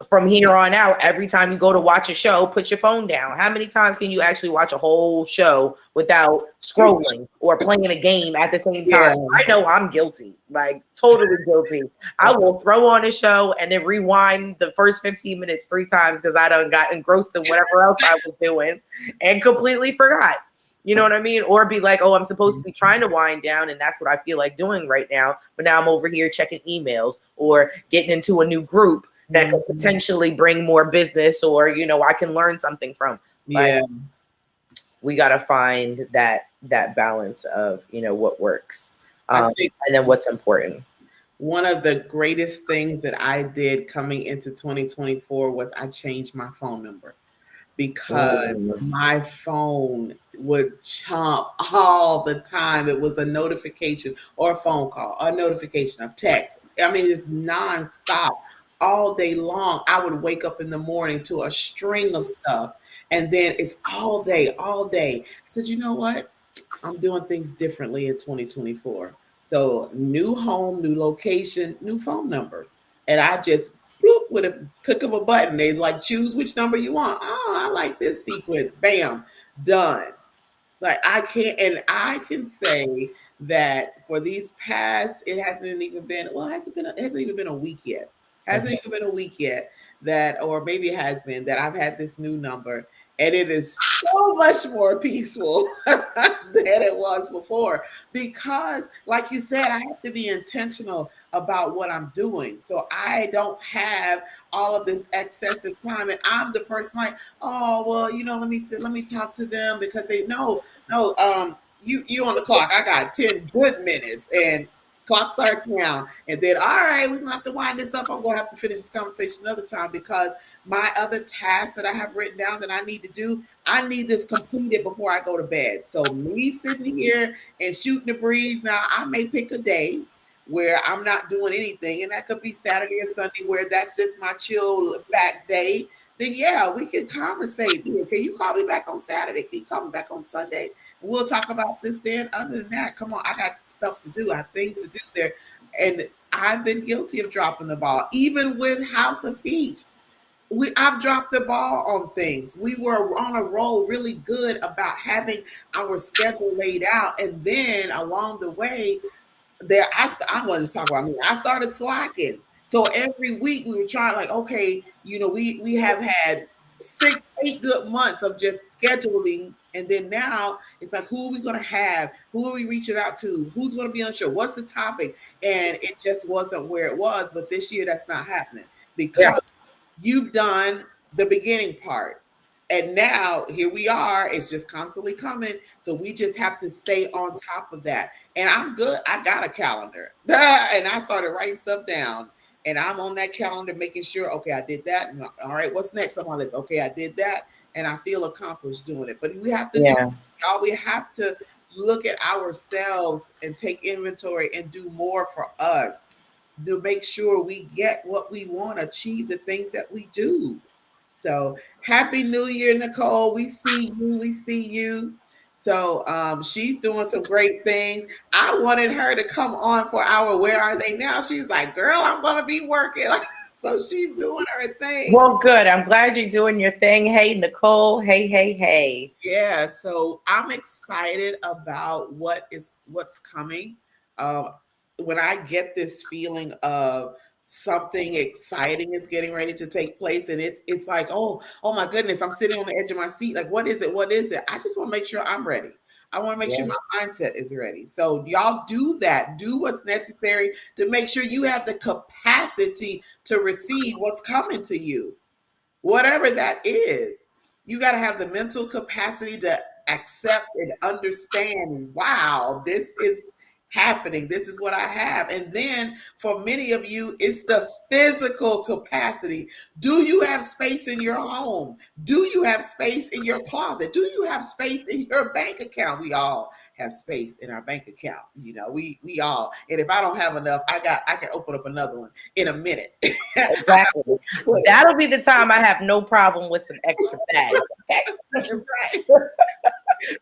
S3: from here on out. Every time you go to watch a show, put your phone down. How many times can you actually watch a whole show without scrolling or playing a game at the same time?
S2: Yeah.
S3: I know I'm guilty, like totally guilty. I will throw on a show and then rewind the first 15 minutes 3 times because I done got engrossed in whatever else I was doing and completely forgot. You know what I mean? Or be like, oh, I'm supposed to be trying to wind down, and that's what I feel like doing right now. But now I'm over here checking emails or getting into a new group that could
S2: Mhm.
S3: potentially bring more business, or I can learn something from. Like,
S2: Yeah.
S3: we got to find that balance of what works,
S2: I think
S3: and then what's important.
S2: one of the greatest things that I did coming into 2024 was I changed my phone number because
S3: Mm.
S2: my phone would chomp all the time. It was a notification or a phone call, a notification of text. I mean, it's nonstop all day long. I would wake up in the morning to a string of stuff, and then it's all day, all day. I said, you know what? I'm doing things differently in 2024. So new home, new location, new phone number. And I just bloop, with a click of a button, they like choose which number you want. Oh, I like this sequence. Bam, done. Like I can't, and I can say that for these past, it hasn't even been, well, it hasn't even been a week yet. Hasn't
S3: Mhm.
S2: even been a week yet that, or maybe it has been that I've had this new number, and it is so much more peaceful than it was before. Because, like you said, I have to be intentional about what I'm doing. So I don't have all of this excessive time, and I'm the person like, oh well, let me sit, let me talk to them because they know no, you on the clock. I got 10 good minutes, and clock starts now. And then, all right, we're gonna have to wind this up. I'm gonna have to finish this conversation another time because my other tasks that I have written down that I need to do, I need this completed before I go to bed. So me sitting here and shooting the breeze. Now I may pick a day where I'm not doing anything, and that could be Saturday or Sunday, where that's just my chill back day. Then yeah, we can conversate. Can you call me back on Saturday? Can you call me back on Sunday? We'll talk about this then. Other than that, come on, I got stuff to do. I have things to do there. And I've been guilty of dropping the ball. Even with House of Peach, I've dropped the ball on things. We were on a roll really good about having our schedule laid out. And then along the way, I'm going to talk about me. I started slacking. So every week we were trying, like, okay, we have had 6, 8 good months of just scheduling, and then now it's like, who are we going to have? Who are we reaching out to? Who's going to be on the show? What's the topic? And it just wasn't where it was. But this year, that's not happening
S3: Yeah.
S2: because you've done the beginning part. And now here we are. It's just constantly coming. So we just have to stay on top of that. And I'm good. I got a calendar. And I started writing stuff down. And I'm on that calendar making sure, okay, I did that. All right, what's next on my list? Okay, I did that. And I feel accomplished doing it. But we have to do
S3: Yeah.
S2: all, we have to look at ourselves and take inventory and do more for us to make sure we get what we want, achieve the things that we do. So happy New Year, Nicole. We see you. We see you. So she's doing some great things. I wanted her to come on for our Where Are They Now? She's like, girl, I'm gonna be working. So she's doing her thing.
S3: Well, good. I'm glad you're doing your thing. Hey, Nicole. Hey, hey, hey.
S2: Yeah, so I'm excited about what's coming. Um, when I get this feeling of something exciting is getting ready to take place, and it's like, oh my goodness, I'm sitting on the edge of my seat. Like, what is it? What is it? I just want to make sure I'm ready. I want to make sure
S3: Yeah.
S2: my mindset is ready. So y'all do that. Do what's necessary to make sure you have the capacity to receive what's coming to you, whatever that is. You got to have the mental capacity to accept and understand, wow, this is happening. This is what I have. And then for many of you, it's the physical capacity. Do you have space in your home? Do you have space in your closet? Do you have space in your bank account? We all have space in our bank account. We all. And if I don't have enough, I can open up another one in a minute.
S3: Exactly. That'll be the time I have no problem with some extra bags. Okay.
S2: Right.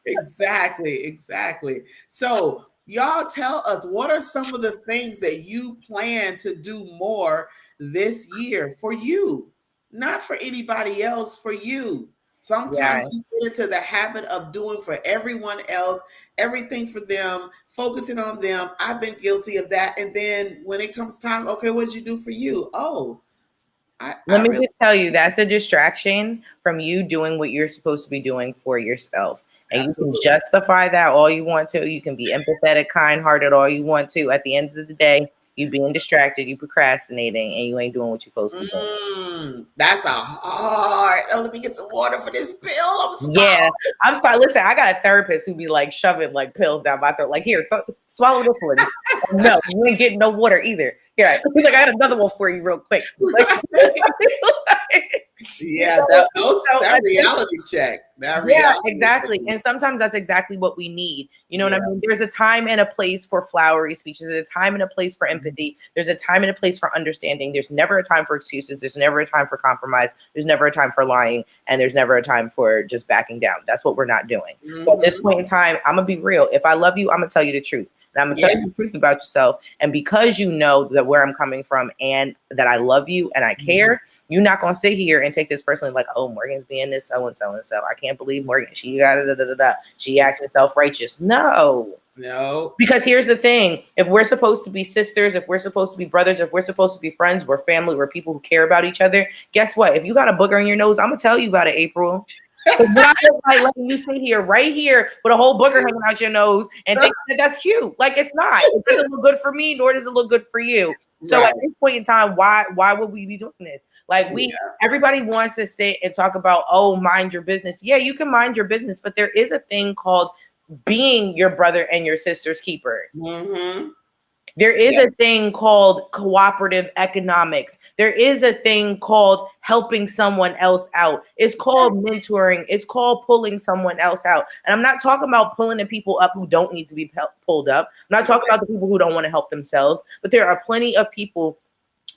S2: Exactly. So, y'all tell us, what are some of the things that you plan to do more this year for you? Not for anybody else, for you.
S3: Yeah.
S2: Sometimes we get into the habit of doing for everyone else, everything for them, focusing on them. I've been guilty of that. And then when it comes time, okay, what did you do for you? Oh,
S3: Let
S2: I
S3: me
S2: really,
S3: just tell you, that's a distraction from you doing what you're supposed to be doing for yourself. And you can
S2: absolutely.
S3: justify that all you want to. You can be empathetic, kind hearted, all you want to. At the end of the day, you being distracted, you procrastinating, and you ain't doing what you're supposed to be doing.
S2: That's a hard. Oh, let me get some water for this pill. I'm
S3: Yeah,
S2: swallowing.
S3: I'm sorry. Listen, I got a therapist who be like shoving like pills down my throat. Like, here, swallow this one. No, you ain't getting no water either. Here, he's like, I got another one for you real quick. Like,
S2: Right. Yeah,
S3: So
S2: that reality check. That
S3: yeah,
S2: reality
S3: exactly.
S2: check.
S3: And sometimes that's exactly what we need. You know what I
S2: Yeah.
S3: mean? There's a time and a place for flowery speeches. There's a time and a place for empathy. There's a time and a place for understanding. There's never a time for excuses. There's never a time for compromise. There's never a time for lying. And there's never a time for just backing down. That's what we're not doing. So at this point in time, I'm going to be real. If I love you, I'm going to tell you the truth. And I'm going to tell you the truth about yourself. And because you know that where I'm coming from and that I love you and I care, you're not going to sit here and take this personally like, oh, Morgan's being this so-and-so and so. I can't believe Morgan. She got da-da-da-da. She acting self-righteous. No. Because here's the thing. If we're supposed to be sisters, if we're supposed to be brothers, if we're supposed to be friends, we're family, we're people who care about each other. Guess what? If you got a booger in your nose, I'm going to tell you about it, April. But I don't like letting you sit here right here with a whole booger hanging out your nose and think that that's cute. Like, it's not. It doesn't look good for me, nor does it look good for you. So at this point in time, why would we be doing this? Like, everybody wants to sit and talk about, oh, mind your business. Yeah, you can mind your business, but there is a thing called being your brother and your sister's keeper. There is a thing called cooperative economics. There is a thing called helping someone else out. It's called mentoring. It's called pulling someone else out. And I'm not talking about pulling the people up who don't need to be pulled up. I'm not talking about the people who don't want to help themselves, but there are plenty of people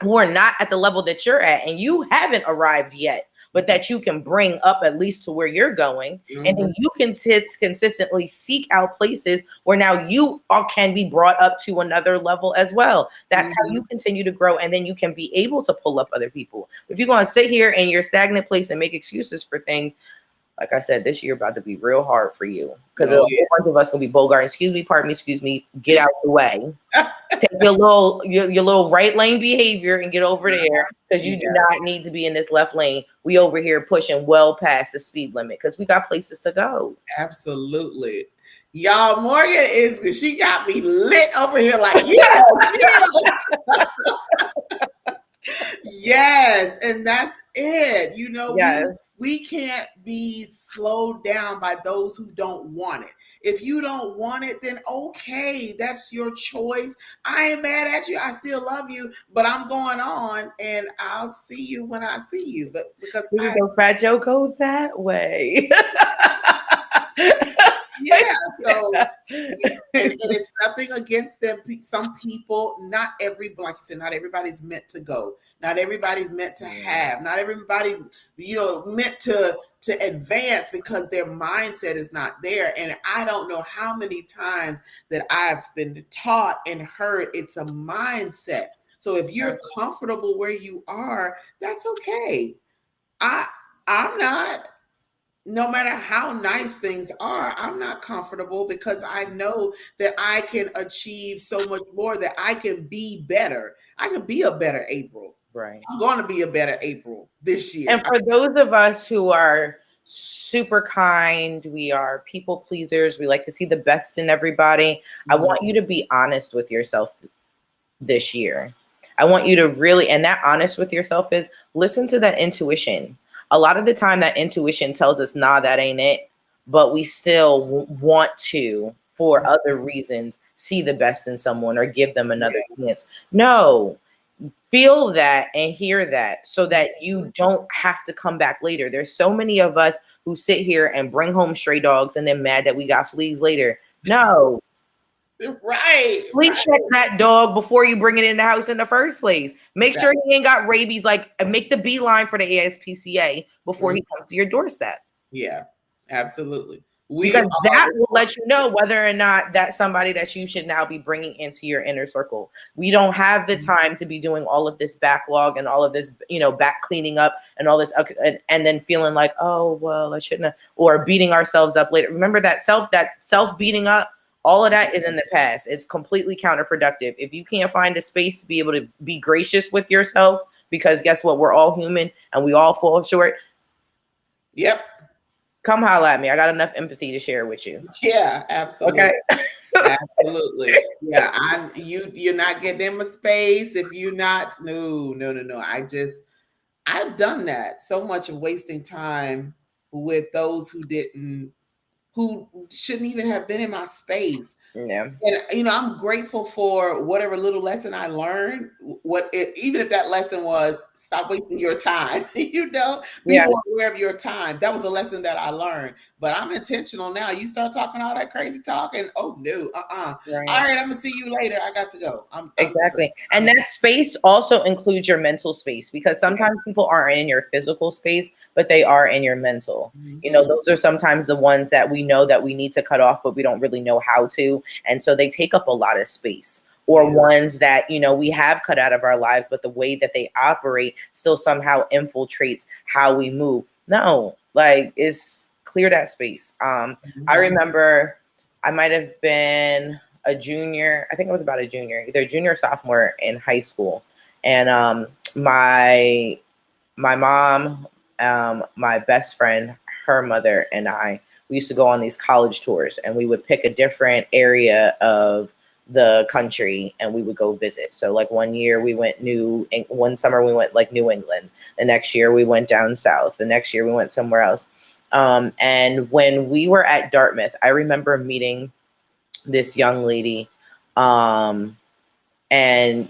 S3: who are not at the level that you're at and you haven't arrived yet, but that you can bring up at least to where you're going. And then you can consistently seek out places where now you can be brought up to another level as well. That's how you continue to grow. And then you can be able to pull up other people. If you're going to sit here in your stagnant place and make excuses for things, like I said, this year about to be real hard for you because a whole bunch of us gonna be Bogart. Excuse me, pardon me, excuse me. Get out the way. Take your little right lane behavior and get over there because you do not need to be in this left lane. We over here pushing well past the speed limit because we got places to go.
S2: Absolutely. Y'all, Morgan she got me lit over here like, yeah. Yes, and that's it. You know, we can't be slowed down by those who don't want it. If you don't want it, then okay, that's your choice. I ain't mad at you. I still love you, but I'm going on, and I'll see you when I see you. But because
S3: Fat Joe goes that way.
S2: Yeah, so and it's nothing against them. Some people, not every, like you said, not everybody's meant to go. Not everybody's meant to have. Not everybody, meant to advance because their mindset is not there. And I don't know how many times that I've been taught and heard it's a mindset. So if you're comfortable where you are, that's okay. I'm not. No matter how nice things are, I'm not comfortable because I know that I can achieve so much more, that I can be better. I can be a better April.
S3: Right.
S2: I'm going to be a better April this year.
S3: And for those of us who are super kind, we are people pleasers, we like to see the best in everybody. I want you to be honest with yourself this year. I want you to really, and that honest with yourself is listen to that intuition. A lot of the time that intuition tells us, nah, that ain't it. But we still want to, for other reasons, see the best in someone or give them another chance. No, feel that and hear that so that you don't have to come back later. There's so many of us who sit here and bring home stray dogs and then mad that we got fleas later. No.
S2: Right.
S3: Please check that dog before you bring it in the house in the first place. Make sure he ain't got rabies. Like, make the beeline for the ASPCA before he comes to your doorstep.
S2: Yeah, absolutely.
S3: Because that will let you know whether or not that's somebody that you should now be bringing into your inner circle. We don't have the time to be doing all of this backlog and all of this, back cleaning up and all this, and then feeling like, oh, well, I shouldn't have, or beating ourselves up later. Remember that self beating up. All of that is in the past. It's completely counterproductive. If you can't find a space to be able to be gracious with yourself, because guess what? We're all human and we all fall short.
S2: Yep.
S3: Come holla at me. I got enough empathy to share with you.
S2: Yeah, absolutely.
S3: Okay.
S2: Absolutely. Yeah. You're not getting in my space if you're not. No. I've done that. So much of wasting time with those who shouldn't even have been in my space.
S3: Yeah.
S2: And I'm grateful for whatever little lesson I learned. Even if that lesson was stop wasting your time, be
S3: Yeah.
S2: more aware of your time. That was a lesson that I learned. But I'm intentional now. You start talking all that crazy talk, and oh no,
S3: Right.
S2: All right, I'm gonna see you later. I got to go. I'm good.
S3: Exactly. And that space also includes your mental space, because
S2: Yeah.
S3: sometimes people aren't in your physical space, but they are in your mental.
S2: Mhm.
S3: Those are sometimes the ones that we know that we need to cut off, but we don't really know how to. And so they take up a lot of space. Or
S2: Yeah.
S3: ones that, we have cut out of our lives, but the way that they operate still somehow infiltrates how we move. No, like, it's clear that space. I
S2: Mhm.
S3: remember I might have been a junior. I think I was about a junior, either junior or sophomore in high school. And my mom, my best friend, her mother, and we used to go on these college tours, and we would pick a different area of the country and we would go visit. So like one summer we went like New England. The next year we went down south. The next year we went somewhere else. And when we were at Dartmouth, I remember meeting this young lady. Um, and,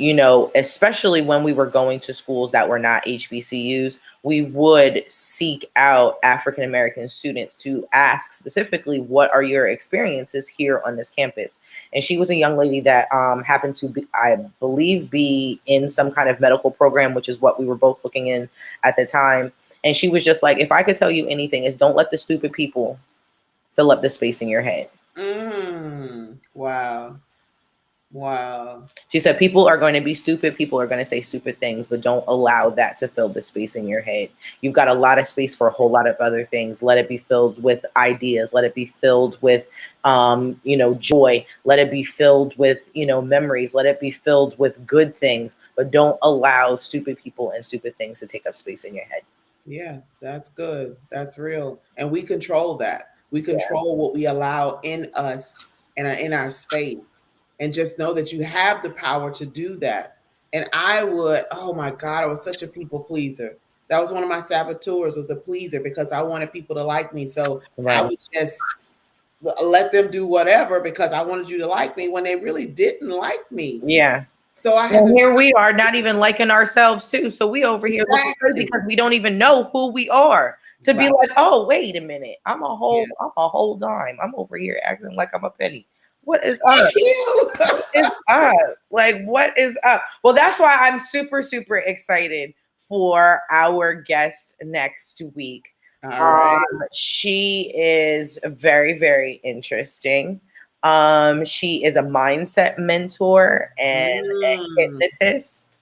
S3: especially when we were going to schools that were not HBCUs, we would seek out African American students to ask specifically, what are your experiences here on this campus? And she was a young lady that happened to be, I believe, be in some kind of medical program, which is what we were both looking in at the time. And she was just like, if I could tell you anything, is don't let the stupid people fill up the space in your head.
S2: Wow. Wow.
S3: She said, people are going to be stupid. People are going to say stupid things, but don't allow that to fill the space in your head. You've got a lot of space for a whole lot of other things. Let it be filled with ideas. Let it be filled with, joy. Let it be filled with, memories. Let it be filled with good things, but don't allow stupid people and stupid things to take up space in your head.
S2: Yeah, that's good. That's real. And we control that. We
S3: Yeah.
S2: control what we allow in us and in our space. And just know that you have the power to do that. And oh my God, I was such a people pleaser. That was one of my saboteurs, was a pleaser, because I wanted people to like me. So I
S3: Right.
S2: would just let them do whatever because I wanted you to like me when they really didn't like me.
S3: Yeah.
S2: So I had
S3: Well,
S2: to
S3: here we are, not even liking ourselves too. So we over here looking crazy
S2: exactly
S3: because we don't even know who we are. To be
S2: right.
S3: like, oh, wait a minute,
S2: Yeah.
S3: I'm a whole dime. I'm over here acting like I'm a penny. What is
S2: Thank
S3: up?
S2: you.
S3: What is up? Like, what is up? Well, that's why I'm super, super excited for our guest next week.
S2: All right.
S3: She is very, very interesting. She is a mindset mentor and a
S2: Mm.
S3: hypnotist,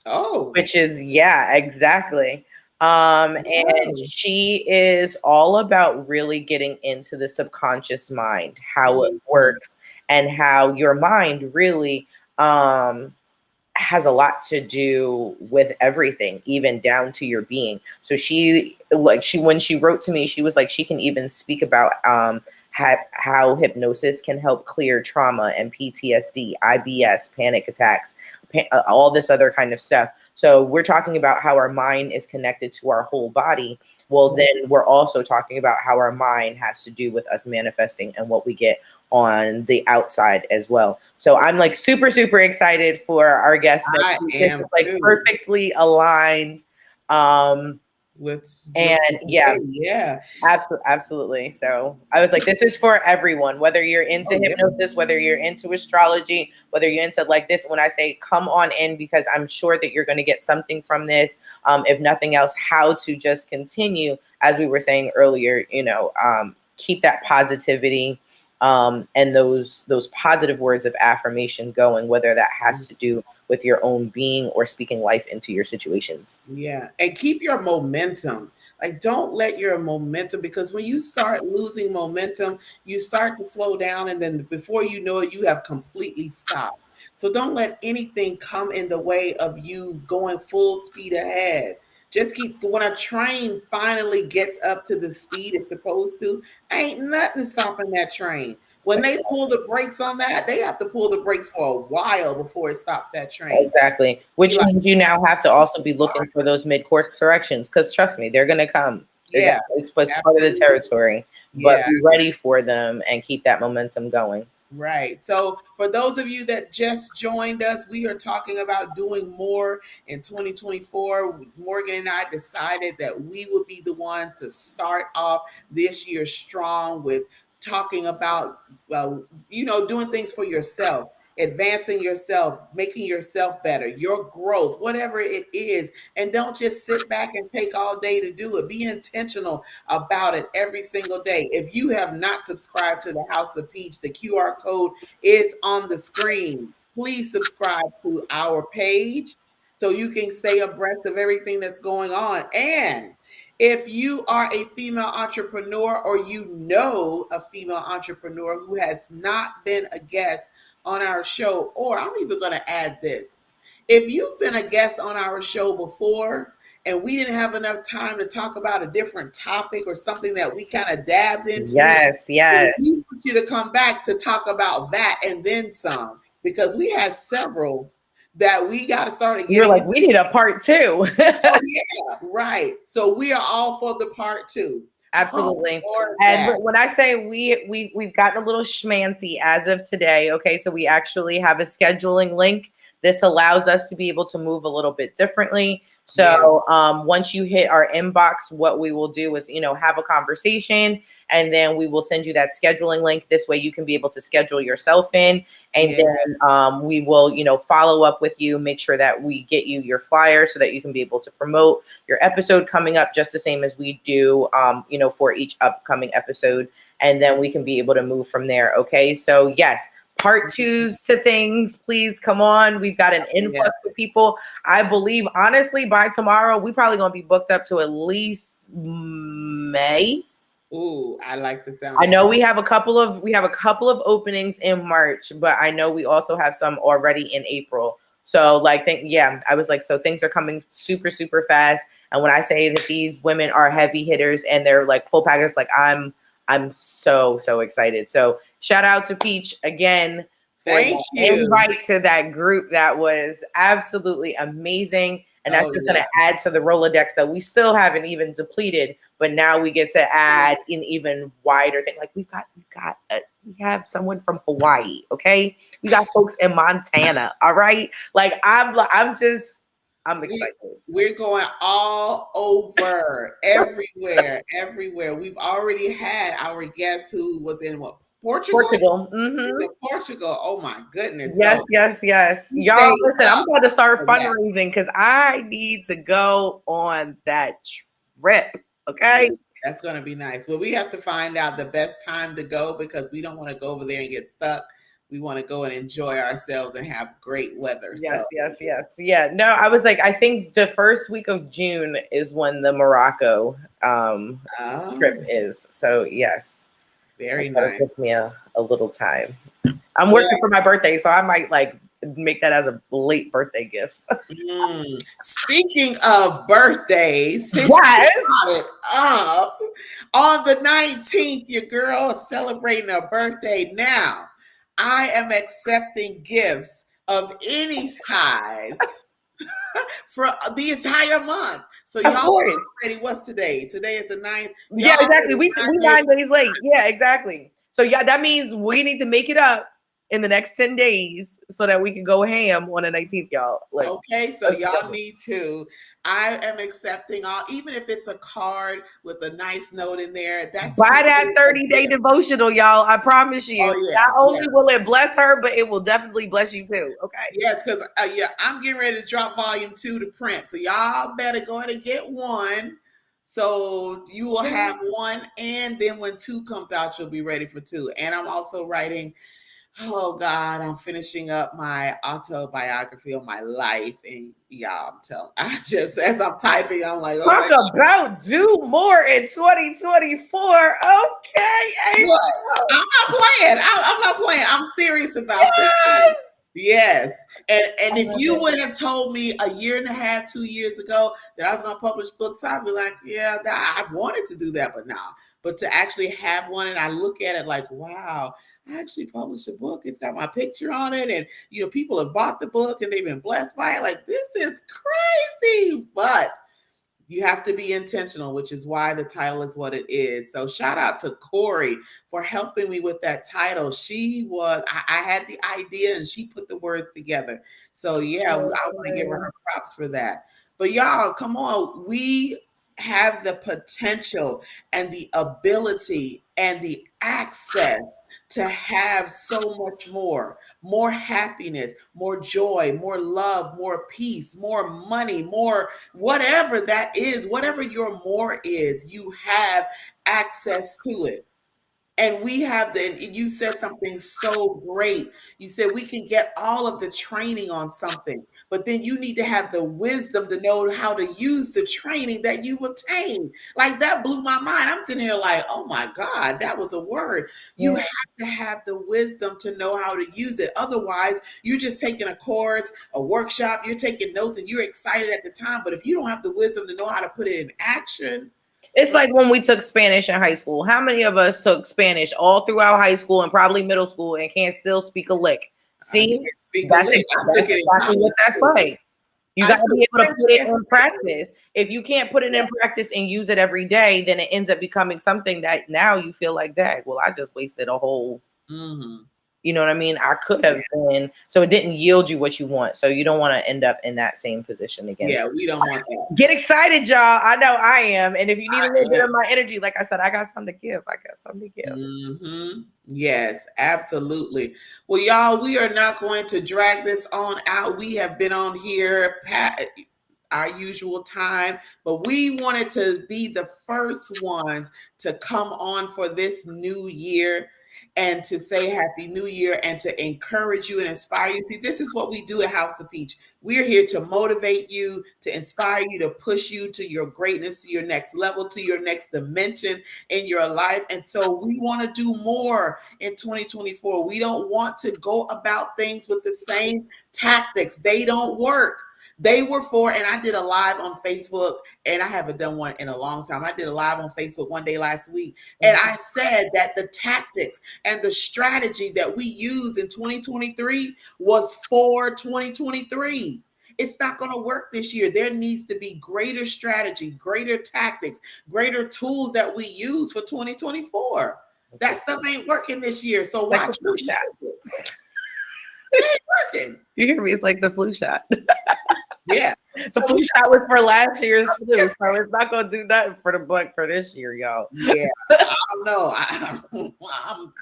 S2: Oh,
S3: which is, yeah, exactly. And
S2: oh.
S3: she is all about really getting into the subconscious mind, how it
S2: Mhm.
S3: works, and how your mind really has a lot to do with everything, even down to your being. So when she wrote to me, she was like, she can even speak about how hypnosis can help clear trauma and PTSD, IBS, panic attacks, all this other kind of stuff. So we're talking about how our mind is connected to our whole body. Well, then we're also talking about how our mind has to do with us manifesting and what we get on the outside as well. So I'm like super, super excited for our guest next
S2: I
S3: week. This is
S2: am
S3: like
S2: too.
S3: perfectly aligned. Um,
S2: With
S3: and yeah,
S2: today, yeah.
S3: absolutely. So I was like, this is for everyone, whether you're into
S2: Oh yeah.
S3: hypnosis, whether you're into astrology, whether you're into like this. When I say come on in, because I'm sure that you're going to get something from this. If nothing else, how to just continue, as we were saying earlier, keep that positivity and those positive words of affirmation going, whether that has to do with your own being or speaking life into your situations.
S2: Yeah. And keep your momentum. Like, don't let your momentum, because when you start losing momentum, you start to slow down. And then before you know it, you have completely stopped. So don't let anything come in the way of you going full speed ahead. Just when a train finally gets up to the speed it's supposed to, ain't nothing stopping that train. When they pull the brakes on that, they have to pull the brakes for a while before it stops that train.
S3: Exactly.
S2: Be
S3: Which
S2: like,
S3: means you now have to also be looking for those mid-course corrections, because trust me, they're going to come.
S2: yeah,
S3: It's part of the
S2: absolutely.
S3: territory, but
S2: Yeah,
S3: be ready for them and keep that momentum going.
S2: Right. So, for those of you that just joined us, we are talking about doing more in 2024. Morgan and I decided that we would be the ones to start off this year strong with talking about, well, doing things for yourself, advancing yourself, making yourself better, your growth, whatever it is. And don't just sit back and take all day to do it. Be intentional about it every single day. If you have not subscribed to the House of Peach, the QR code is on the screen. Please subscribe to our page so you can stay abreast of everything that's going on. And if you are a female entrepreneur or you know a female entrepreneur who has not been a guest on our show, or I'm even going to add this. If you've been a guest on our show before and we didn't have enough time to talk about a different topic or something that we kind of dabbed into,
S3: Yes, yes.
S2: we want you to come back to talk about that and then some, because we had several that we got to start
S3: You're
S2: getting
S3: like,
S2: into.
S3: we need a part two.
S2: Oh yeah, right. So we are all for the part two.
S3: Absolutely.
S2: Or
S3: And
S2: that.
S3: when I say we've gotten a little schmancy as of today. Okay, so we actually have a scheduling link. This allows us to be able to move a little bit differently. So once you hit our inbox, what we will do is, have a conversation, and then we will send you that scheduling link. This way you can be able to schedule yourself in, and then we will, follow up with you, make sure that we get you your flyer so that you can be able to promote your episode coming up just the same as we do, for each upcoming episode. And then we can be able to move from there. Okay. So yes, part twos to things, please come on. We've got an influx of people. I believe, honestly, by tomorrow, we probably going to be booked up to at least May.
S2: Ooh, I like the sound.
S3: I know we have a couple of openings in March, but I know we also have some already in April. So I was like, so things are coming super, super fast. And when I say that these women are heavy hitters and they're like full packers, like I'm so, so excited. So shout out to Peach again for
S2: Thank
S3: the
S2: you.
S3: invite to that group. That was absolutely amazing. And that's just going to add to the Rolodex that we still haven't even depleted, but now we get to add an even wider thing. Like we have someone from Hawaii. Okay. We got folks in Montana. All right. Like I'm excited.
S2: We're going all over, everywhere. We've already had our guest who was in Portugal.
S3: Mm-hmm.
S2: He's in Portugal. Oh my goodness.
S3: Yes,
S2: So,
S3: yes. Y'all, listen, I'm about to start fundraising because I need to go on that trip. Okay.
S2: That's going to be nice. Well, we have to find out the best time to go because we don't want to go over there and get stuck. We want to go and enjoy ourselves and have great weather.
S3: Yes. Yeah. No, I was like, I think the first week of June is when the Morocco trip is. So yes.
S2: Very
S3: so
S2: nice.
S3: It took me a little time. I'm working for my birthday, so I might make that as a late birthday gift.
S2: Speaking of birthdays, since
S3: you
S2: brought it up, on the 19th, your girl is celebrating her birthday. Now, I am accepting gifts of any size for the entire month. So y'all are already, what's today? Today is the 9th.
S3: Yeah, exactly. We 9 days late. Yeah, exactly. So yeah, that means we need to make it up in the next 10 days so that we can go ham on the 19th, y'all. Like,
S2: okay, so y'all need to. I am accepting all, even if it's a card with a nice note in there. That's
S3: buy that 30-day devotional, y'all. I promise you. Not only will it bless her, but it will definitely bless you too. Okay.
S2: Yes, because I'm getting ready to drop volume 2 to print. So y'all better go ahead and get one. So you will have one, and then when 2 comes out, you'll be ready for 2. And I'm also writing. Oh God, I'm finishing up my autobiography of my life, and y'all, as I'm typing, I'm like,
S3: talk about do more in 2024. Okay,
S2: look, I'm not playing. I'm not playing. I'm serious about this. Yes, and if you would have told me a year and a half, 2 years ago that I was going to publish books, I'd be like, yeah, I've wanted to do that, but to actually have one, and I look at it like, wow. I actually published a book. It's got my picture on it. And, people have bought the book and they've been blessed by it. Like, this is crazy. But You have to be intentional, which is why the title is what it is. So shout out to Corey for helping me with that title. I had the idea and she put the words together. So yeah, I want to give her props for that. But y'all, come on. We have the potential and the ability and the access to have so much more happiness, more joy, more love, more peace, more money, more whatever that is, whatever your more is, you have access to it. And we have you said something so great. You said we can get all of the training on something, but then you need to have the wisdom to know how to use the training that you've obtained. Like that blew my mind. I'm sitting here like, oh my God, that was a word. You have to have the wisdom to know how to use it. Otherwise, you're just taking a course, a workshop, you're taking notes and you're excited at the time. But if you don't have the wisdom to know how to put it in action,
S3: it's like when we took Spanish in high school. How many of us took Spanish all throughout high school and probably middle school and can't still speak a lick? See, that's exactly what that's like. You got to be able to put it in practice. If you can't put it in practice and use it every day, then it ends up becoming something that now you feel like, dang, well, I just wasted a whole you know what I mean? I could have been, so it didn't yield you what you want. So you don't want to end up in that same position again.
S2: Yeah, we don't want that.
S3: Get excited, y'all. I know I am. And if you need a little bit of my energy, like I said, I got something to give.
S2: Yes, absolutely. Well, y'all, we are not going to drag this on out. We have been on here our usual time, but we wanted to be the first ones to come on for this new year and to say Happy New Year and to encourage you and inspire you. See, this is what we do at House of Peach. We're here to motivate you, to inspire you, to push you to your greatness, to your next level, to your next dimension in your life. And so we want to do more in 2024. We don't want to go about things with the same tactics. They don't work. They were and I did a live on Facebook, and I haven't done one in a long time. I did a live on Facebook one day last week, and I said that the tactics and the strategy that we use in 2023 was for 2023. It's not going to work this year. There needs to be greater strategy, greater tactics, greater tools that we use for 2024. That stuff ain't working this year. So
S3: like
S2: watch
S3: the flu shot.
S2: It ain't working.
S3: You hear me? It's like the flu shot.
S2: Yeah.
S3: The flu shot was for last year's flu, so it's not going to do nothing for the buck for this year, y'all.
S2: Yeah, I don't know.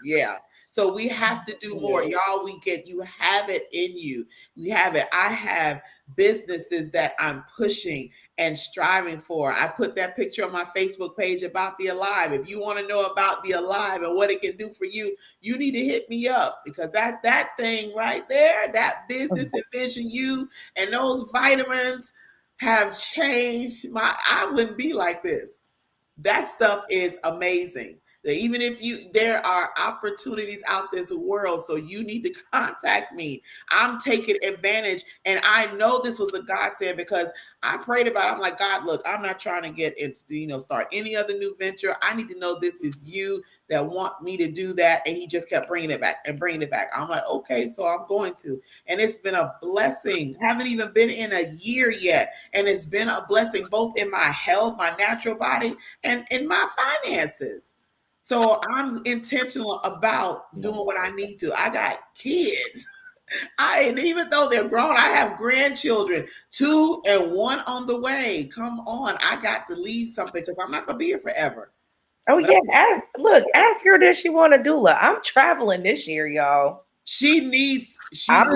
S2: Yeah. So we have to do more, y'all. You have it in you. We have it. I have businesses that I'm pushing and striving for. I put that picture on my Facebook page about the Alive. If you want to know about the Alive and what it can do for you, you need to hit me up, because that thing right there, that business Envision You and those vitamins have changed I wouldn't be like this. That stuff is amazing. Even if there are opportunities out this world, so you need to contact me. I'm taking advantage, and I know this was a godsend because I prayed about it. I'm like, God, look, I'm not trying to get into, start any other new venture. I need to know this is you that want me to do that. And he just kept bringing it back and bringing it back. I'm like, okay, so I'm going to. And it's been a blessing. Haven't even been in a year yet. And it's been a blessing both in my health, my natural body, and in my finances. So I'm intentional about doing what I need to. I got kids. And even though they're grown, I have grandchildren, 2 and 1 on the way. Come on. I got to leave something because I'm not going to be here forever.
S3: Oh, yeah. Ask her, does she want a doula? I'm traveling this year, y'all. I'm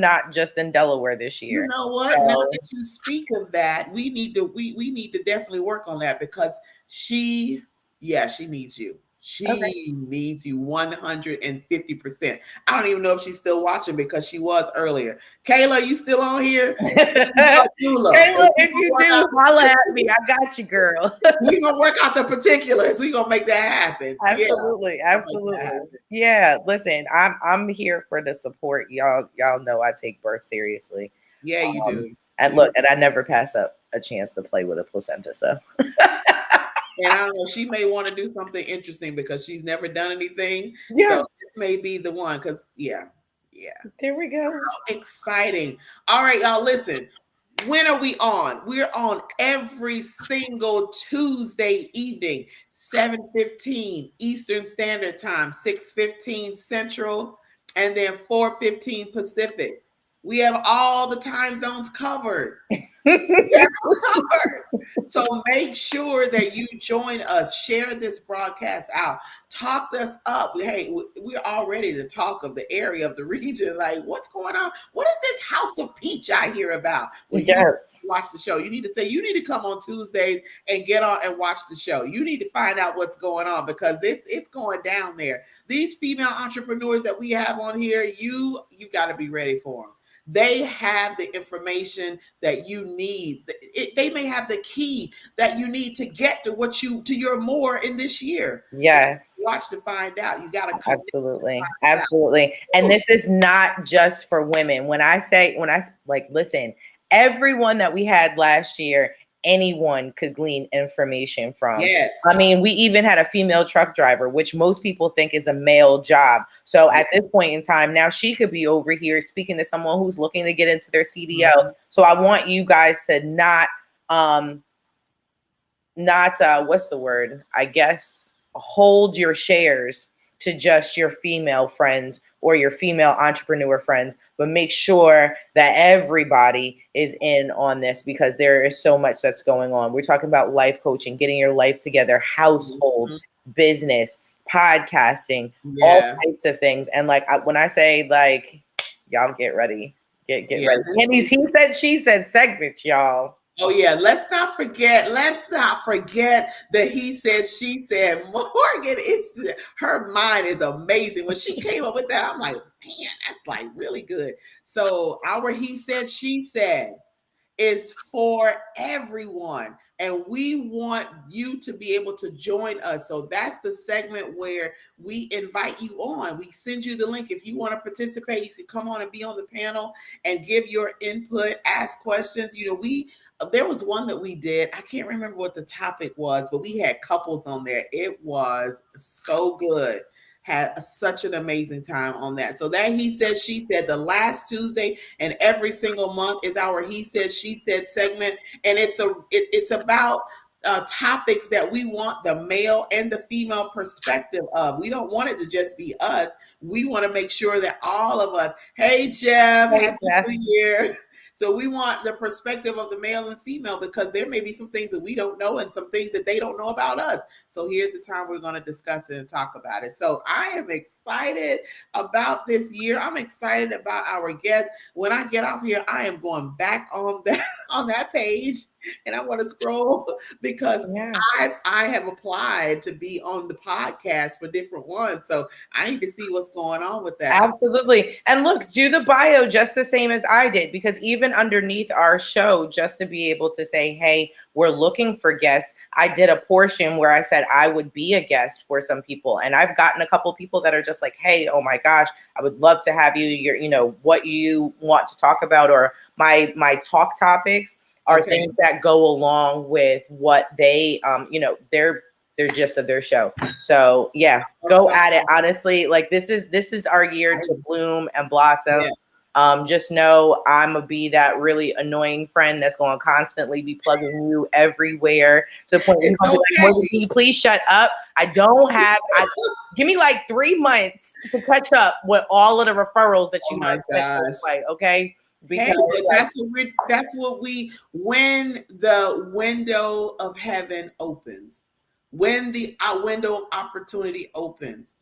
S3: not just in Delaware this year.
S2: You know what? So, now that you speak of that, we need to definitely work on that, because she needs you. She needs you 150%. I don't even know if she's still watching, because she was earlier. Kayla, you still on here?
S3: Kayla, if you do, holla at me. I got you, girl.
S2: We're going to work out the particulars. We're going to make that happen.
S3: Absolutely. Yeah, listen, I'm here for the support. Y'all know I take birth seriously.
S2: Yeah, you do.
S3: And look, and I never pass up a chance to play with a placenta, so...
S2: And I don't know, she may want to do something interesting because she's never done anything.
S3: Yeah.
S2: So this may be the one, because, yeah.
S3: There we go.
S2: How exciting. All right, y'all, listen. When are we on? We're on every single Tuesday evening, 7:15 Eastern Standard Time, 6:15 Central, and then 4:15 Pacific. We have all the time zones covered. Yeah, covered. So make sure that you join us. Share this broadcast out. Talk us up. Hey, we're all ready to talk of the area of the region. Like, what's going on? What is this House of Peach I hear about? Well, you need to
S3: Yes.
S2: watch the show. You need to say you need to come on Tuesdays and get on and watch the show. You need to find out what's going on because it's going down there. These female entrepreneurs that we have on here, you got to be ready for them. They have the information that you need. They may have the key that you need to get to your more in this year.
S3: Yes.
S2: Watch to find out. You got to come.
S3: Absolutely. And this is not just for women. When I like, listen, everyone that we had last year, anyone could glean information from.
S2: Yes.
S3: I mean, we even had a female truck driver, which most people think is a male job. So at this point in time, now she could be over here speaking to someone who's looking to get into their CDL.
S2: Mm-hmm.
S3: So I want you guys to not what's the word? I guess hold your shares to just your female friends or your female entrepreneur friends, but make sure that everybody is in on this because there is so much that's going on. We're talking about life coaching, getting your life together, households, business, podcasting, all types of things. And like when I say like, y'all get ready, get ready. And these he said, she said segments, y'all.
S2: Oh yeah, let's not forget that he said, she said. Morgan, her mind is amazing. When she came up with that, I'm like, man, that's like really good. So our he said, she said is for everyone. And we want you to be able to join us. So that's the segment where we invite you on. We send you the link. If you want to participate, you can come on and be on the panel and give your input, ask questions. You know, there was one that we did. I can't remember what the topic was, but we had couples on there. It was so good. Had such an amazing time on that. So that he said, she said, the last Tuesday and every single month is our he said, she said segment. And it's about topics that we want the male and the female perspective of. We don't want it to just be us. We want to make sure that all of us, hey, Jeff, happy New Year. So we want the perspective of the male and female because there may be some things that we don't know and some things that they don't know about us. So here's the time we're going to discuss it and talk about it. So I am excited about this year. I'm excited about our guests. When I get off here, I am going back on that page and I want to scroll because I have applied to be on the podcast for different ones. So I need to see what's going on with that.
S3: Absolutely. And look, do the bio just the same as I did, because even underneath our show, just to be able to say, hey, we're looking for guests, I did a portion where I said I would be a guest for some people. And I've gotten a couple people that are just like, hey, oh my gosh, I would love to have you. You know, what you want to talk about, or my talk topics are things that go along with what they, their gist of their show. So yeah, go at it. Honestly, like this is our year to bloom and blossom. Yeah. Just know I'm gonna be that really annoying friend that's going to constantly be plugging you everywhere to the point where you're like, can you please shut up? Give me like 3 months to catch up with all of the referrals that you have sent. Okay.
S2: Because that's what we when the window of heaven opens, when the window of opportunity opens,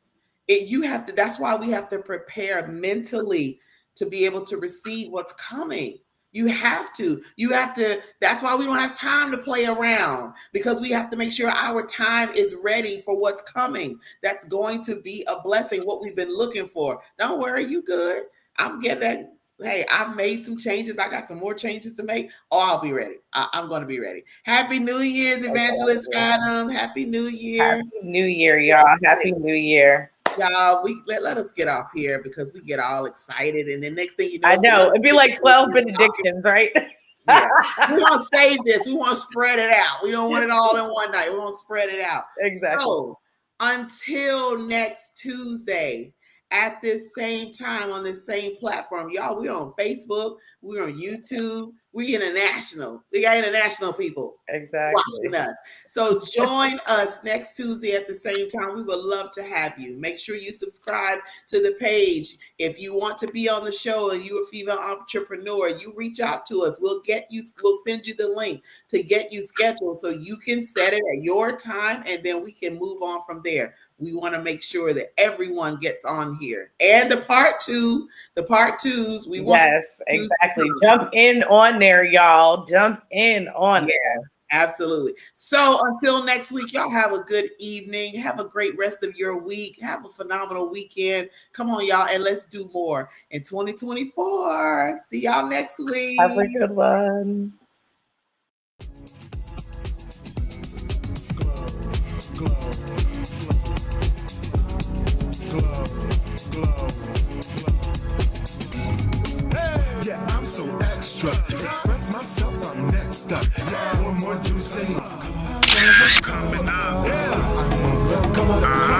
S2: that's why we have to prepare mentally to be able to receive what's coming. You have to, that's why we don't have time to play around, because we have to make sure our time is ready for what's coming. That's going to be a blessing, what we've been looking for. Don't worry, you good. I'm getting that. Hey, I've made some changes. I got some more changes to make. Oh, I'll be ready. I'm going to be ready. Happy New Year's, Evangelist Adam. Happy New Year.
S3: Happy New Year, y'all. Happy New Year.
S2: Y'all, let us get off here because we get all excited. And the next thing you know,
S3: I know. It'd be like 12 benedictions, right?
S2: Yeah. We want to save this. We want to spread it out. We don't want it all in one night. We want to spread it out.
S3: Exactly.
S2: So until next Tuesday, at this same time on this same platform, y'all, we're on Facebook, we're on YouTube, We international. We got international people
S3: Exactly.
S2: watching us. So join us next Tuesday at the same time. We would love to have you. Make sure you subscribe to the page. If you want to be on the show and you're a female entrepreneur, you reach out to us. We'll send you the link to get you scheduled so you can set it at your time, and then we can move on from there. We want to make sure that everyone gets on here. And the part twos, we want.
S3: Yes, exactly. Jump in on there, y'all. Jump in on there.
S2: Absolutely. So until next week, y'all have a good evening. Have a great rest of your week. Have a phenomenal weekend. Come on, y'all, and let's do more in 2024. See y'all next week.
S3: Have a good one.
S1: Yeah, I'm so extra. Express myself, I'm next up. Yeah, more juicy. Coming up. Yeah, come on.